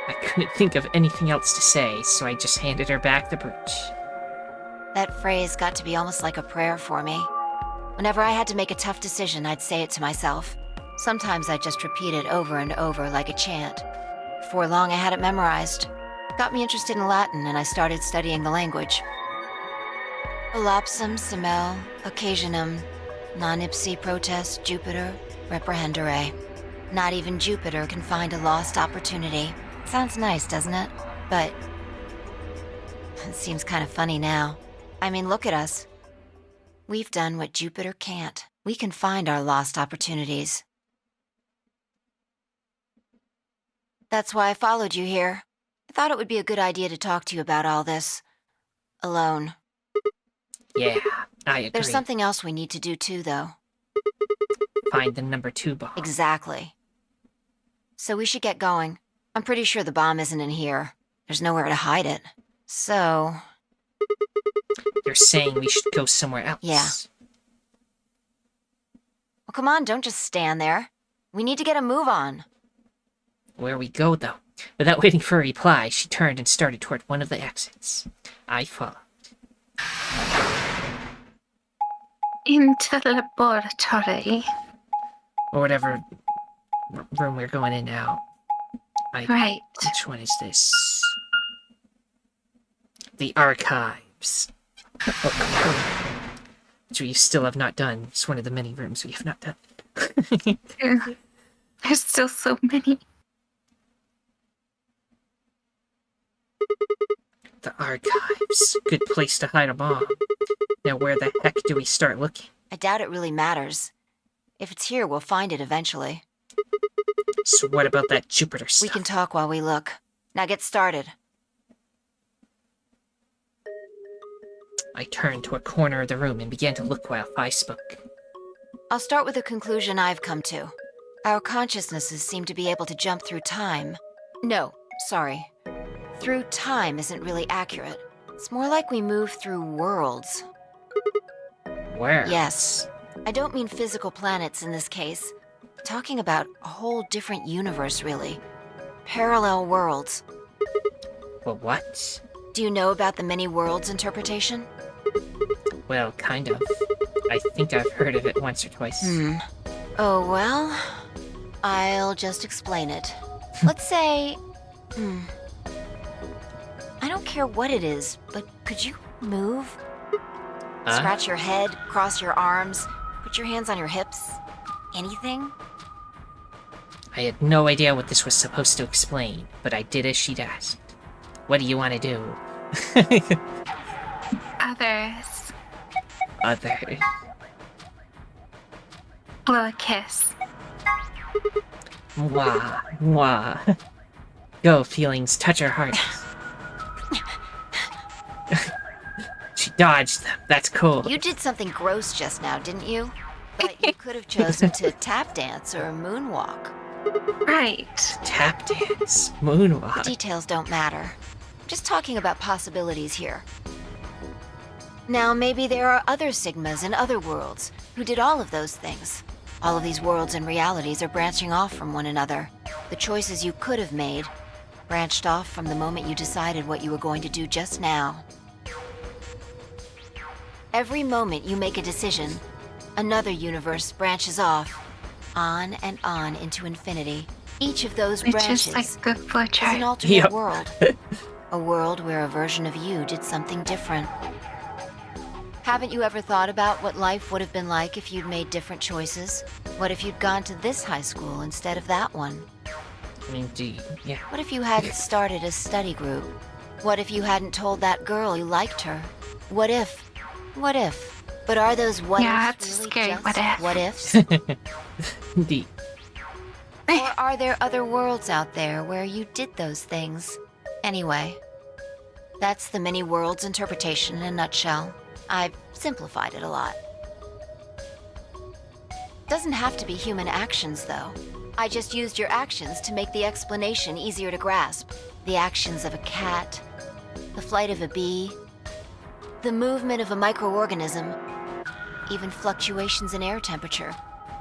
I couldn't think of anything else to say, so I just handed her back the brooch. That phrase got to be almost like a prayer for me. Whenever I had to make a tough decision, I'd say it to myself. Sometimes I'd just repeat it over and over like a chant. Before long, I had it memorized. Got me interested in Latin, and I started studying the language. Elapsum semel occasionum non ipsi protest Jupiter reprehendere. Not even Jupiter can find a lost opportunity. Sounds nice, doesn't it? But it seems kind of funny now. I mean, look at us. We've done what Jupiter can't. We can find our lost opportunities. That's why I followed you here. I thought it would be a good idea to talk to you about all this. Alone. Yeah, I agree. There's something else we need to do too, though. Find the number 2 bomb. Exactly. So we should get going. I'm pretty sure the bomb isn't in here. There's nowhere to hide it. So... You're saying we should go somewhere else? Yeah. Well, come on, don't just stand there. We need to get a move on. Where we go, though? Without waiting for a reply, she turned and started toward one of the exits. I followed. Into the laboratory. Or whatever room we're going in now. Right. Which one is this? The archives. Which we still have not done. It's one of the many rooms we have not done. There's still so many. The archives. Good place to hide a bomb. Now where the heck do we start looking? I doubt it really matters. If it's here, we'll find it eventually. So what about that Jupiter stuff? We can talk while we look. Now get started. I turned to a corner of the room and began to look while I spoke. I'll start with a conclusion I've come to. Our consciousnesses seem to be able to jump through time. No, sorry. Through time isn't really accurate. It's more like we move through worlds. Where? Yes. I don't mean physical planets in this case. Talking about a whole different universe, really. Parallel worlds. Well, what? Do you know about the many worlds interpretation? Well, kind of. I think I've heard of it once or twice. Oh, well, I'll just explain it. Let's say... I don't care what it is, but could you move? Scratch your head, cross your arms, put your hands on your hips. Anything? I had no idea what this was supposed to explain, but I did as she'd asked. What do you want to do? Others. Other. Blow a kiss. Mwah. Mwah. Go, feelings, touch her heart. She dodged them. That's cool. You did something gross just now, didn't you? But you could have chosen to tap dance or moonwalk. Right. Tap dance. Moonwalk. Details don't matter. Just talking about possibilities here. Now, maybe there are other Sigmas in other worlds who did all of those things. All of these worlds and realities are branching off from one another. The choices you could have made branched off from the moment you decided what you were going to do just now. Every moment you make a decision, another universe branches off, on and on into infinity. Each of those It's branches just like the flow is an chart. alternate Yep. world. A world where a version of you did something different. Haven't you ever thought about what life would have been like if you'd made different choices? What if you'd gone to this high school instead of that one? Indeed, yeah. What if you hadn't started a study group? What if you hadn't told that girl you liked her? What if? What if? But are those what Yeah, ifs it's really scary, just what if? what ifs? Indeed. Or are there other worlds out there where you did those things? Anyway, that's the many worlds interpretation in a nutshell. I've simplified it a lot. Doesn't have to be human actions, though. I just used your actions to make the explanation easier to grasp. The actions of a cat, the flight of a bee, the movement of a microorganism, even fluctuations in air temperature.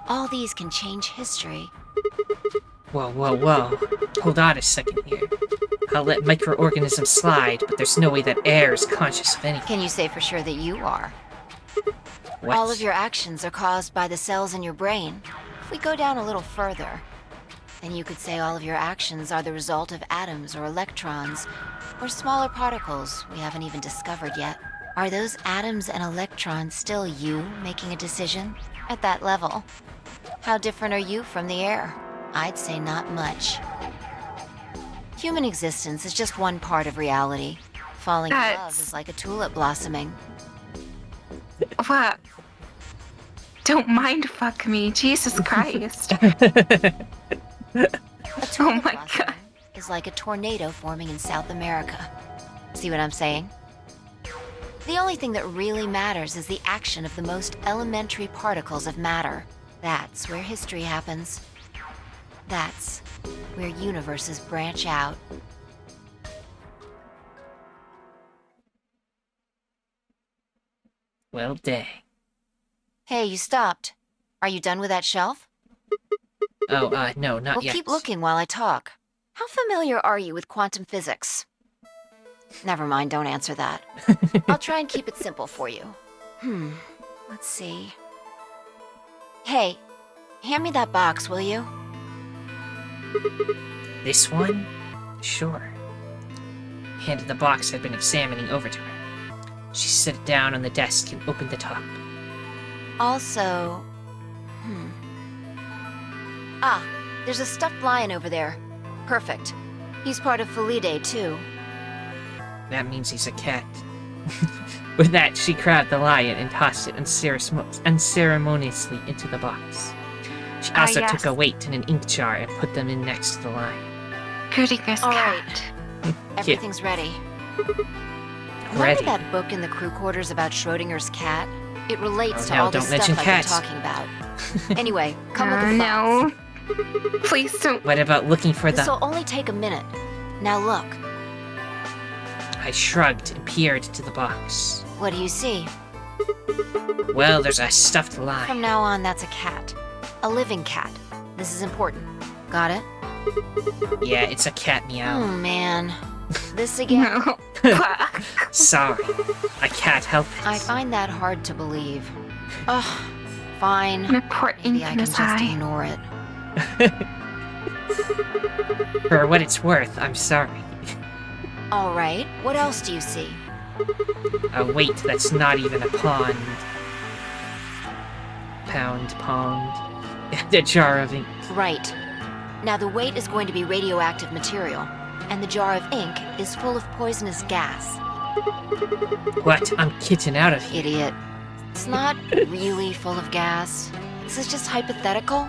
All these can change history. Whoa, whoa, whoa. Hold on a second here. I'll let microorganisms slide, but there's no way that air is conscious of anything. Can you say for sure that you are? What? All of your actions are caused by the cells in your brain. If we go down a little further, then you could say all of your actions are the result of atoms or electrons, or smaller particles we haven't even discovered yet. Are those atoms and electrons still you making a decision at that level? How different are you from the air? I'd say not much. Human existence is just one part of reality. Falling in love is like a tulip blossoming. What? Don't mind fuck me, Jesus Christ. A tulip Oh my blossom God. is like a tornado forming in South America. See what I'm saying? The only thing that really matters is the action of the most elementary particles of matter. That's where history happens. That's where universes branch out. Well, dang. Hey, you stopped. Are you done with that shelf? Oh, no, not Well, yet. keep looking while I talk. How familiar are you with quantum physics? Never mind, don't answer that. I'll try and keep it simple for you. Let's see. Hey, hand me that box, will you? This one? Sure. Handed the box I'd been examining over to her. She set it down on the desk and opened the top. Also... Ah, there's a stuffed lion over there. Perfect. He's part of Felidae, too. That means he's a cat. With that, she grabbed the lion and tossed it unceremoniously into the box. She also yes. took a weight and an ink jar and put them in next to the lion. Schrödinger's All cat. Everything's ready. Remember Ready. that book in the crew quarters about Schrödinger's cat? It relates Oh, to no, all the don't stuff mention I've cats. been talking about. Anyway, come look at the box. No. Please don't. What about looking for the... This'll only take a minute. Now look. I shrugged and peered into the box. What do you see? Well, there's a stuffed From lion. now on, that's a cat. A living cat. This is important. Got it? Yeah, it's a cat meow. Oh, man. This again? No. Fuck. Sorry. I can't help it. I find that hard to believe. Ugh. Fine. I'm gonna pour ink Maybe I in can his just eye. ignore it. For what it's worth, I'm sorry. All right. What else do you see? A weight that's not even a pond. Pond. The jar of ink. Right. Now the weight is going to be radioactive material, and the jar of ink is full of poisonous gas. What? I'm kitting out of here. Idiot. It's not really full of gas. This is just hypothetical.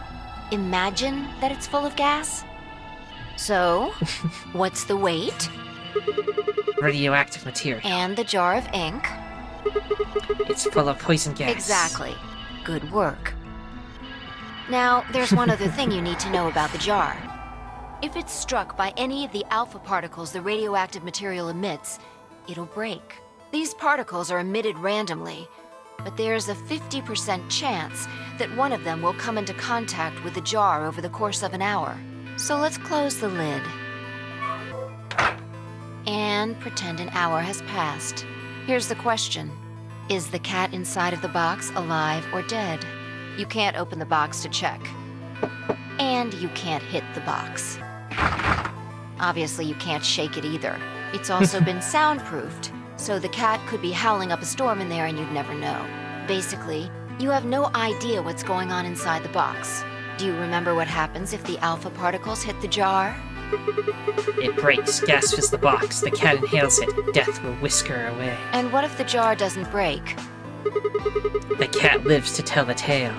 Imagine that it's full of gas. So, what's the weight? Radioactive material. And the jar of ink? It's full of poison gas. Exactly. Good work. Now, there's one other thing you need to know about the jar. If it's struck by any of the alpha particles the radioactive material emits, it'll break. These particles are emitted randomly, but there's a 50% chance that one of them will come into contact with the jar over the course of an hour. So let's close the lid. And pretend an hour has passed. Here's the question. Is the cat inside of the box alive or dead? You can't open the box to check. And you can't hit the box. Obviously, you can't shake it either. It's also been soundproofed, so the cat could be howling up a storm in there and you'd never know. Basically, you have no idea what's going on inside the box. Do you remember what happens if the alpha particles hit the jar? It breaks, gas fills the box, the cat inhales it, death will whisk her away. And what if the jar doesn't break? The cat lives to tell the tale.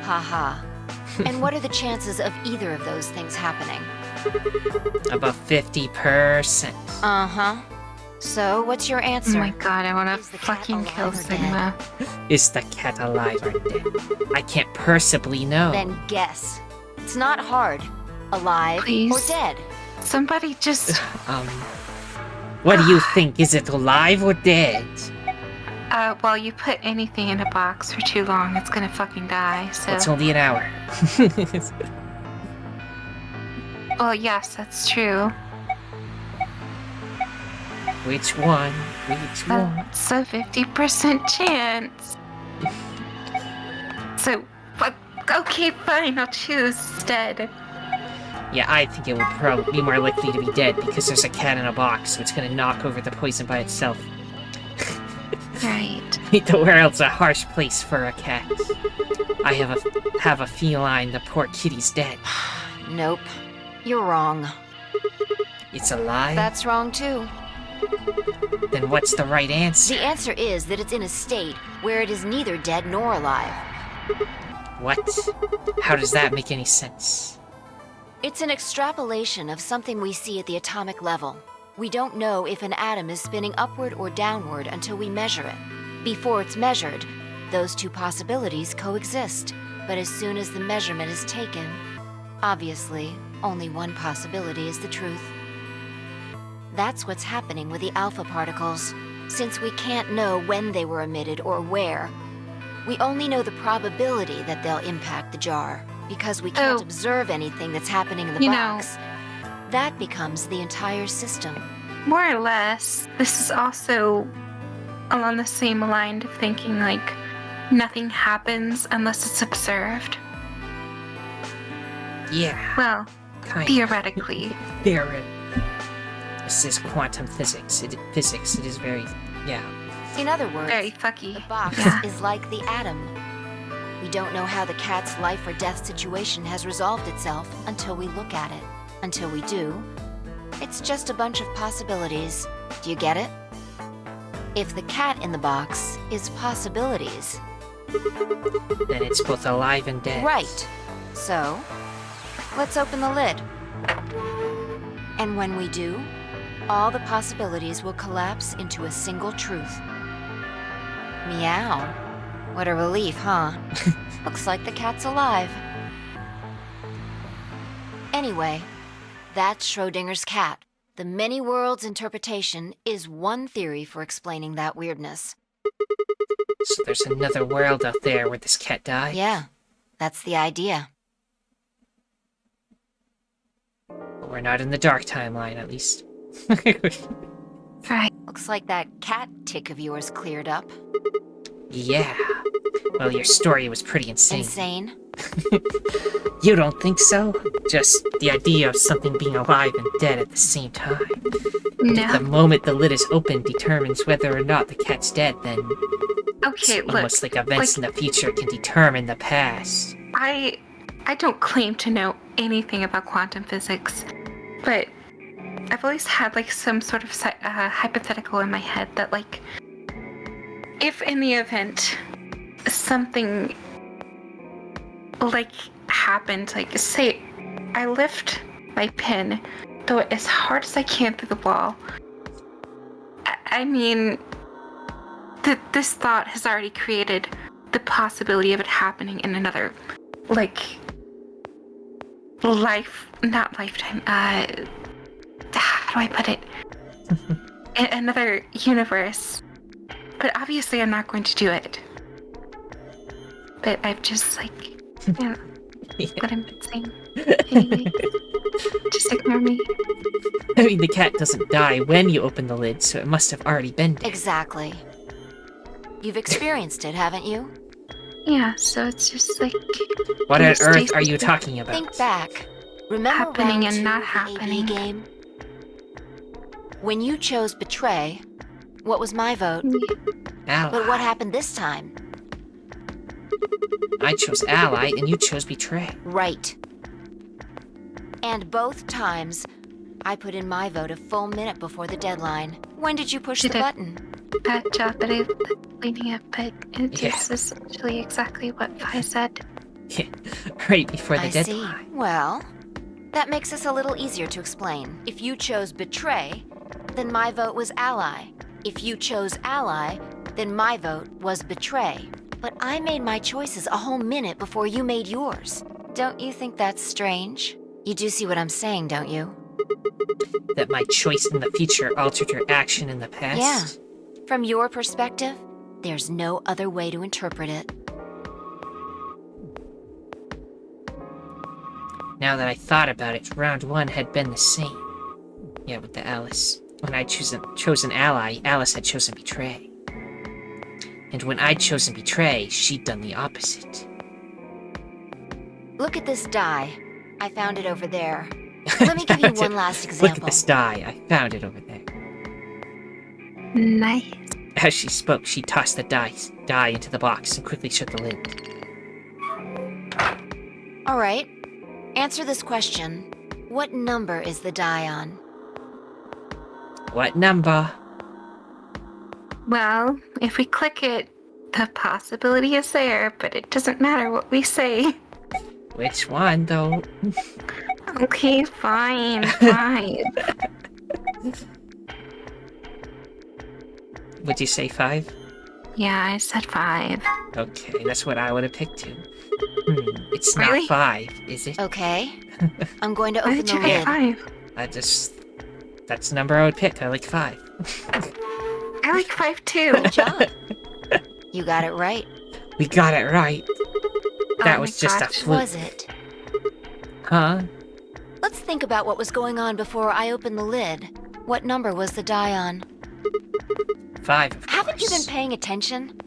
Haha. And what are the chances of either of those things happening? About 50%. Uh-huh. So, what's your Oh answer? my god, I wanna Is the cat fucking alive kill or dead? Sigma. Is the cat alive or dead? I can't possibly know. Then guess. It's not hard. Alive Please. or dead? Somebody just. What do you think? Is it alive or dead? Well, you put anything in a box for too long, it's gonna fucking die, so... It's only an hour. Well, yes, that's true. Which one? Which one? That's a 50% chance. So, okay, fine, I'll choose instead. Yeah, I think it would probably be more likely to be dead because there's a cat in a box, so it's gonna knock over the poison by itself. Right. The world's a harsh place for a cat. I have a feline. The poor kitty's dead. Nope. You're wrong. It's alive? That's wrong too. Then what's the right answer? The answer is that it's in a state where it is neither dead nor alive. What? How does that make any sense? It's an extrapolation of something we see at the atomic level. We don't know if an atom is spinning upward or downward until we measure it. Before it's measured, those two possibilities coexist. But as soon as the measurement is taken, obviously, only one possibility is the truth. That's what's happening with the alpha particles. Since we can't know when they were emitted or where, we only know the probability that they'll impact the jar, because we can't observe anything that's happening in the box. That becomes the entire system. More or less, this is also along the same line of thinking, like, nothing happens unless it's observed. Yeah. Well, theoretically. Theoretically. This is quantum physics. It is very, yeah. In other words, very fucky. The box is like the atom. We don't know how the cat's life or death situation has resolved itself until we look at it. Until we do, it's just a bunch of possibilities. Do you get it? If the cat in the box is possibilities, then it's both alive and dead. Right. So, let's open the lid. And when we do, all the possibilities will collapse into a single truth. Meow. What a relief, huh? Looks like the cat's alive. Anyway, that's Schrödinger's cat. The many worlds interpretation is one theory for explaining that weirdness. So there's another world out there where this cat died? Yeah, that's the idea. But we're not in the dark timeline, at least. Right. Looks like that cat tick of yours cleared up. Yeah. Well, your story was pretty insane. Insane? You don't think so? Just the idea of something being alive and dead at the same time. No. The moment the lid is open determines whether or not the cat's dead, then... Okay, it's almost like events in the future can determine the past. I don't claim to know anything about quantum physics, but I've always had, like, some sort of hypothetical in my head that, like, if in the event something, like, happened, like, say, I lift my pin, throw it as hard as I can through the wall. I mean, this thought has already created the possibility of it happening in another, like, not lifetime, how do I put it? Another universe. But obviously I'm not going to do it. But I've just, like, you know, what I'm saying. Anyway, just ignore me. I mean, the cat doesn't die when you open the lid, so it must have already been dead. Exactly. You've experienced it, haven't you? Yeah, so it's just like... What on earth are you talking about? Think back. Remember happening round and 2 not of the happening. AB game? When you chose betray, what was my vote? Ally. But what happened this time? I chose ally, and you chose betray. Right. And both times, I put in my vote a full minute before the deadline. When did you push the button? Bad job that I was cleaning up, but it is essentially exactly what I said. Yeah, right before the deadline. I see. Well, that makes this a little easier to explain. If you chose betray, then my vote was ally. If you chose ally, then my vote was betray. But I made my choices a whole minute before you made yours. Don't you think that's strange? You do see what I'm saying, don't you? That my choice in the future altered her action in the past? Yeah. From your perspective, there's no other way to interpret it. Now that I thought about it, round 1 had been the same. Yeah, with the Alice. When I'd chosen Ally, Alice had chosen Betray. And when I'd chosen Betray, she'd done the opposite. Look at this die. I found it over there. Let me give you one last example. Look at this die. I found it over there. Nice. As she spoke, she tossed the die into the box and quickly shut the lid. All right. Answer this question. What number is the die on? What number? Well, if we click it, the possibility is there, but it doesn't matter what we say. Which one, though? Okay, fine, fine. Would you say 5? Yeah, I said 5. Okay, that's what I would have picked too. It's Really? not 5, is it? Okay. I'm going to Why open did the you get lid. 5? That's the number I would pick. I like 5. I like 5 too. Good job. You got it right. We got it right. That Oh was my just a gosh. fluke. Was it? Huh? Let's think about what was going on before I opened the lid. What number was the die on? 5, of Haven't you been course. paying attention?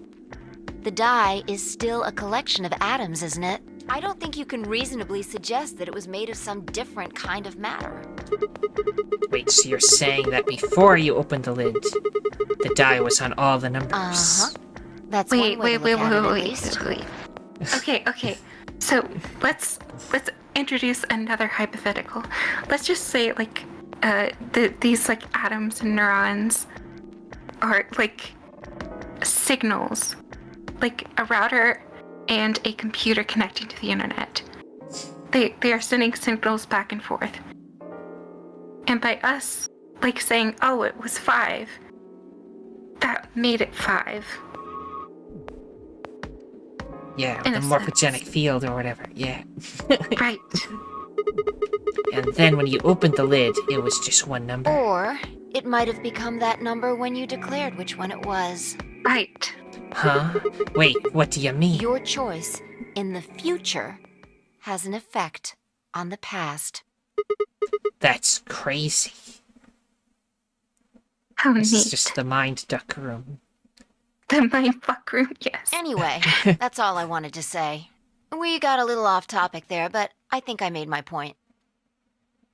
The die is still a collection of atoms, isn't it? I don't think you can reasonably suggest that it was made of some different kind of matter. Wait, so you're saying that before you opened the lid, the die was on all the numbers? Uh-huh. That's Wait, one way wait, to wait, look at it, at wait, least. wait. Okay. So let's introduce another hypothetical. Let's just say like these like atoms and neurons are like signals, like a router and a computer connecting to the internet. They are sending signals back and forth. And by us like saying, oh, it was 5, that made it 5. Yeah, In the a morphogenic sense. field or whatever, yeah. Right. And then when you opened the lid, it was just one number. Or it might have become that number when you declared which one it was. Right. Huh? Wait, what do you mean? Your choice in the future has an effect on the past. That's crazy. How This neat. is just the mind duck room. The mindfuck room, yes. Anyway, that's all I wanted to say. We got a little off topic there, but I think I made my point.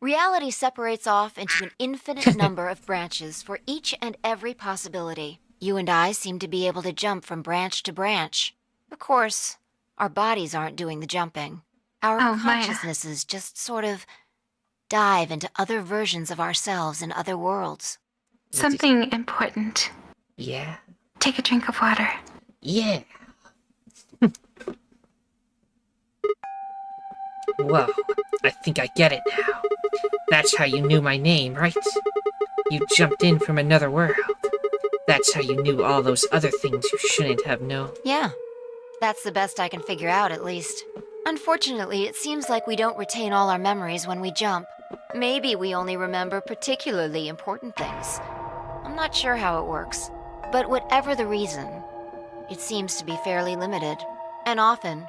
Reality separates off into an infinite number of branches for each and every possibility. You and I seem to be able to jump from branch to branch. Of course, our bodies aren't doing the jumping. Our Oh, Maya. consciousnesses just sort of dive into other versions of ourselves in other worlds. Something important. Yeah? Take a drink of water. Yeah. Whoa, I think I get it now. That's how you knew my name, right? You jumped in from another world. That's how you knew all those other things you shouldn't have known. Yeah, that's the best I can figure out, at least. Unfortunately, it seems like we don't retain all our memories when we jump. Maybe we only remember particularly important things. I'm not sure how it works. But whatever the reason, it seems to be fairly limited. And often,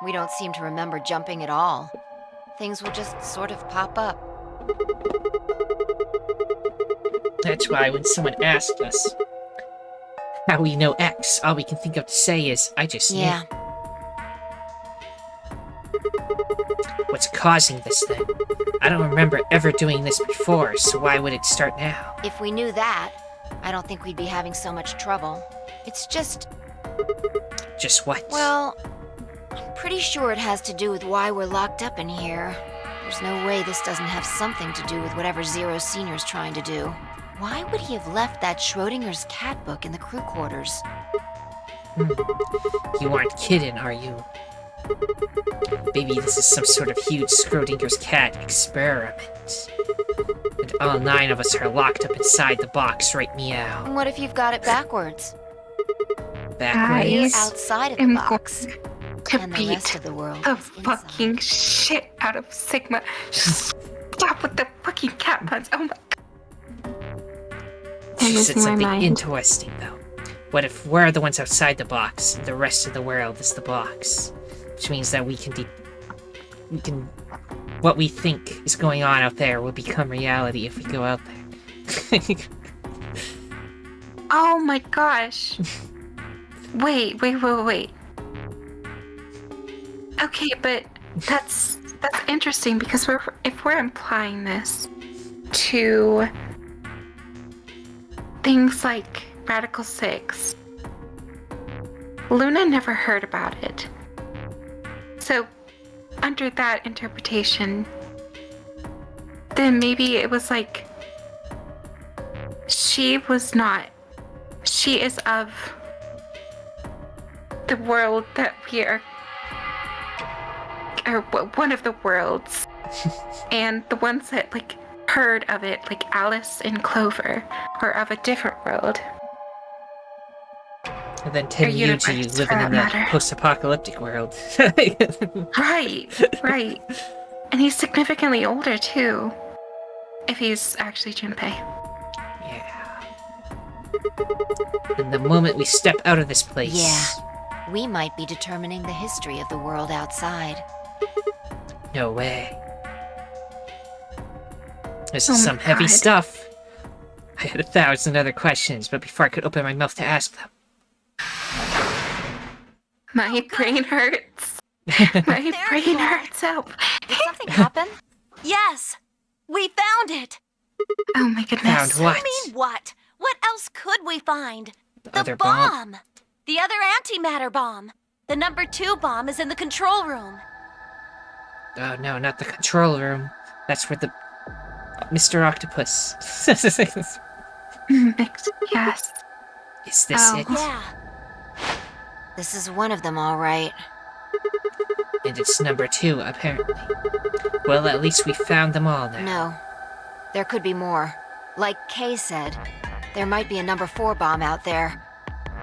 we don't seem to remember jumping at all. Things will just sort of pop up. That's why when someone asked us how we know X, all we can think of to say is, I just knew. Yeah. What's causing this then? I don't remember ever doing this before, so why would it start now? If we knew that, I don't think we'd be having so much trouble. It's just, Just what? well, I'm pretty sure it has to do with why we're locked up in here. There's no way this doesn't have something to do with whatever Zero Senior's trying to do. Why would he have left that Schrödinger's cat book in the crew quarters? You aren't kidding, are you? Maybe this is some sort of huge Schrödinger's cat experiment. And all 9 of us are locked up inside the box, right meow. And what if you've got it backwards? Backwards? You're Guys, outside of the I'm box, to and the beat rest of the world the is inside. fucking shit out of Sigma. Stop Stop with the fucking cat puns. Oh my god. I'm She said losing my something mind. interesting, though. What if we're the ones outside the box, and the rest of the world is the box? Which means that we can what we think is going on out there will become reality if we go out there. Oh my gosh. Wait. Okay, but that's interesting because if we're implying this to things like Radical 6, Luna never heard about it. So, under that interpretation, then maybe it was like she is of the world that we are, or one of the worlds. And the ones that like heard of it, like Alice and Clover, are of a different world. And then Tenryuji universe, living for in that the matter. post-apocalyptic world. Right. And he's significantly older too, if he's actually Junpei. Yeah. And the moment we step out of this place... Yeah. We might be determining the history of the world outside. No way. This Oh is my some heavy God. stuff. I had 1,000 other questions, but before I could open my mouth to ask them... My brain hurts. My brain hurts. Help. Did something happen? Yes! We found it! Oh my goodness. Found what? I mean, what? What else could we find? The other bomb? bomb! The other antimatter bomb! The number 2 bomb is in the control room. Oh no, not the control room. That's where the... Mr. Octopus. Yes. Is this Oh. it? Yeah. This is one of them, all right. And it's number 2, apparently. Well, at least we found them all now. No. There could be more. Like Kay said, there might be a number 4 bomb out there.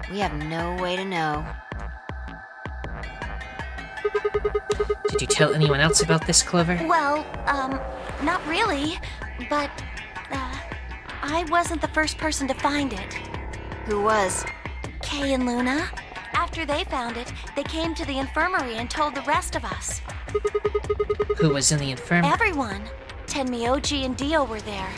We have no way to know. Did you tell anyone else about this, Clover? Well, not really. But, I wasn't the first person to find it. Who was? Kay and Luna. After they found it, they came to the infirmary and told the rest of us. Who was in the infirmary? Everyone. Tenmyoji and Dio were there.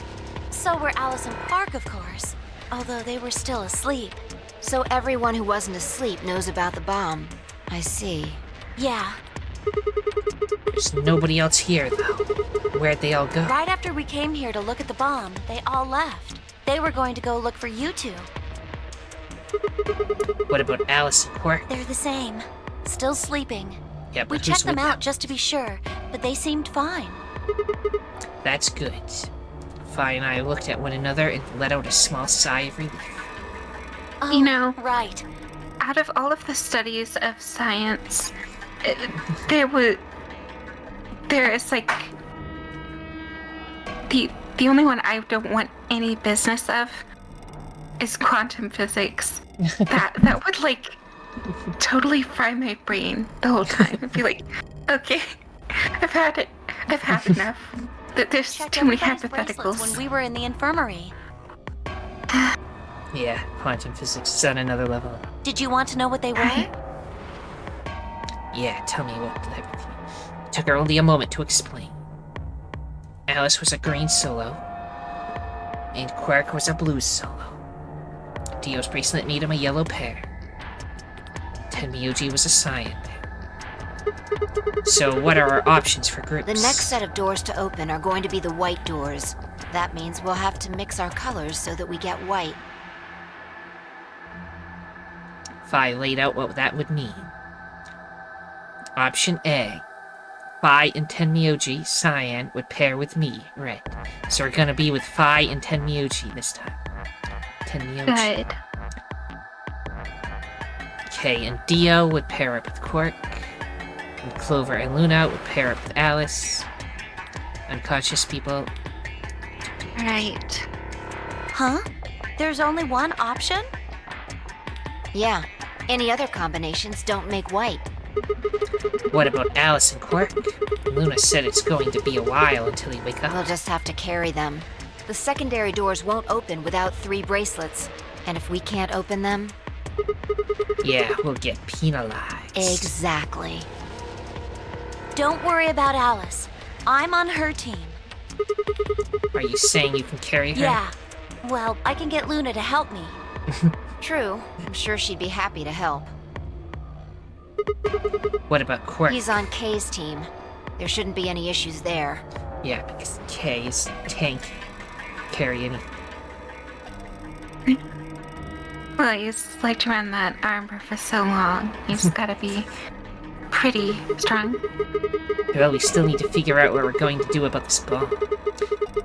So were Alice and Quark, of course. Although they were still asleep. So everyone who wasn't asleep knows about the bomb. I see. Yeah. There's nobody else here, though. Where'd they all go? Right after we came here to look at the bomb, they all left. They were going to go look for you two. What about Alice and Quark? They're the same. Still sleeping. Yeah, but We who's checked them with out just to be sure, but they seemed fine. That's good. Fi and I looked at one another and let out a small sigh of relief. Oh, You know- Right. Out of all of the studies of science, there is like the only one I don't want any business of is quantum physics. that would like totally fry my brain the whole time. I'd be like, okay, I've had it. I've had enough. There's Checked too many everybody's bracelets when hypotheticals. we were in the infirmary. Yeah, quantum physics is on another level. Did you want to know what they were? Yeah, tell me what everything. It took her only a moment to explain. Alice was a green solo, and Quark was a blue solo. Dio's bracelet made him a yellow pair. Tenmyoji was a cyan pair. So what are our options for groups? The next set of doors to open are going to be the white doors. That means we'll have to mix our colors so that we get white. Fi laid out what that would mean. Option A. Fi and Tenmyoji, cyan, would pair with me, red. So we're gonna be with Fi and Tenmyoji this time. Tenmyoji. Good. Kay and Dio would pair up with Quark. And Clover and Luna would pair up with Alice. Unconscious people. Right. Huh? There's only one option? Yeah. Any other combinations don't make white. What about Alice and Quark? Luna said it's going to be a while until they wake up. We'll just have to carry them. The secondary doors won't open without 3 bracelets. And if we can't open them... Yeah, we'll get penalized. Exactly. Don't worry about Alice. I'm on her team. Are you saying you can carry her? Yeah. Well, I can get Luna to help me. True. I'm sure she'd be happy to help. What about Quark? He's on Kay's team. There shouldn't be any issues there. Yeah, because Kay is tank. Carry any. Well, he's like around that armor for so long. He's gotta be pretty strong. Well, we still need to figure out what we're going to do about this bomb.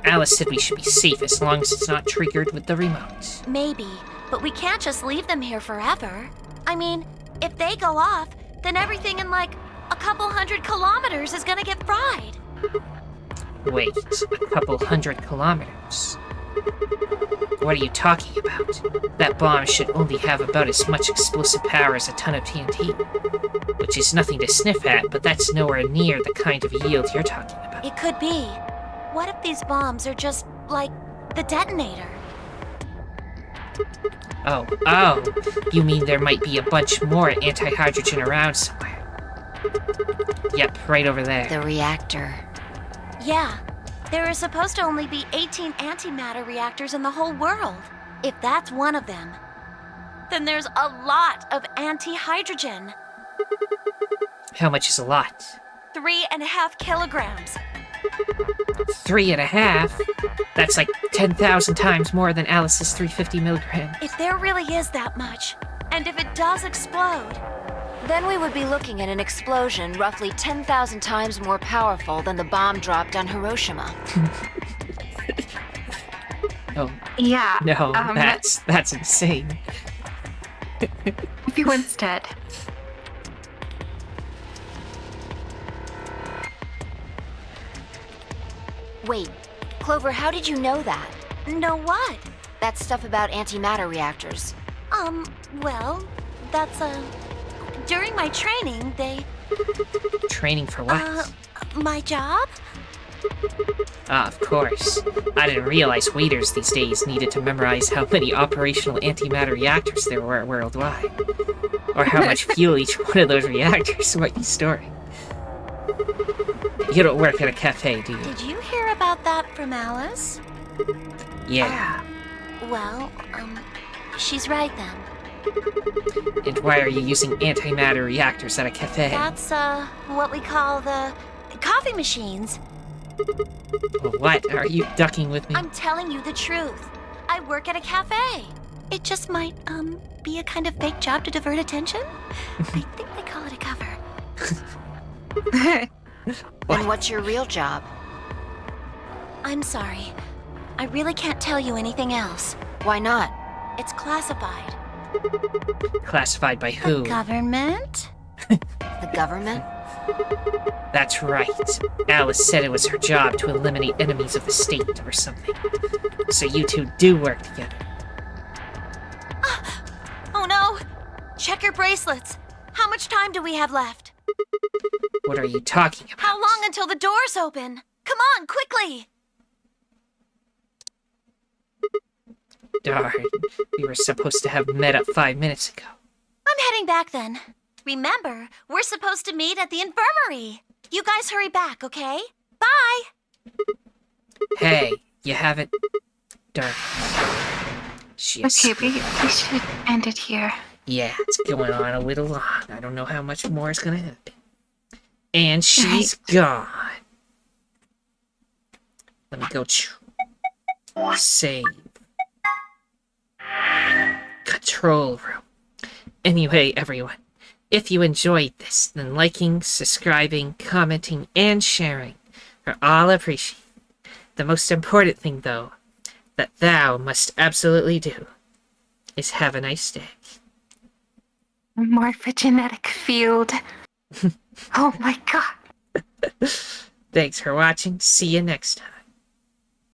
Alice said we should be safe as long as it's not triggered with the remote. Maybe, but we can't just leave them here forever. I mean, if they go off, then everything in like a couple 100 kilometers is gonna get fried. Wait, a couple 100 kilometers? What are you talking about? That bomb should only have about as much explosive power as a ton of TNT. Which is nothing to sniff at, but that's nowhere near the kind of yield you're talking about. It could be. What if these bombs are just, like, the detonator? Oh, you mean there might be a bunch more anti-hydrogen around somewhere? Yep, right over there. The reactor. Yeah. There are supposed to only be 18 antimatter reactors in the whole world. If that's one of them, then there's a lot of anti-hydrogen. How much is a lot? 3.5 kilograms. 3.5? That's like 10,000 times more than Alice's 350 milligrams. If there really is that much, and if it does explode, then we would be looking at an explosion roughly 10,000 times more powerful than the bomb dropped on Hiroshima. Oh. Yeah. No, that's insane. Everyone's dead. Wait, Clover, how did you know that? know what? That stuff about antimatter reactors. Well, that's, during my training, they... Training for what? My job? Ah, of course. I didn't realize waiters these days needed to memorize how many operational antimatter reactors there were worldwide. Or how much fuel each one of those reactors might be storing. You don't work at a cafe, do you? Did you hear about that from Alice? Yeah. Well, she's right then. And why are you using antimatter reactors at a cafe? That's, what we call the coffee machines. What? Are you ducking with me? I'm telling you the truth. I work at a cafe. It just might, be a kind of fake job to divert attention. I think they call it a cover. Then what's your real job? I'm sorry. I really can't tell you anything else. Why not? It's classified. Classified by who? The government? The government? That's right. Alice said it was her job to eliminate enemies of the state or something. So you two do work together. Oh no! Check your bracelets. How much time do we have left? What are you talking about? How long until the doors open? Come on, quickly! Darn. We were supposed to have met up 5 minutes ago. I'm heading back then. Remember, we're supposed to meet at the infirmary. You guys hurry back, okay? Bye! Hey, you haven't... Darn. Okay, we should end it here. Yeah, it's going on a little long. I don't know how much more is gonna happen. And she's gone. Let me go save. Control room. Anyway, everyone, if you enjoyed this, then liking, subscribing, commenting, and sharing are all appreciated. The most important thing, though, that thou must absolutely do is have a nice day. Morphogenetic field. Oh my god. Thanks for watching. See you next time.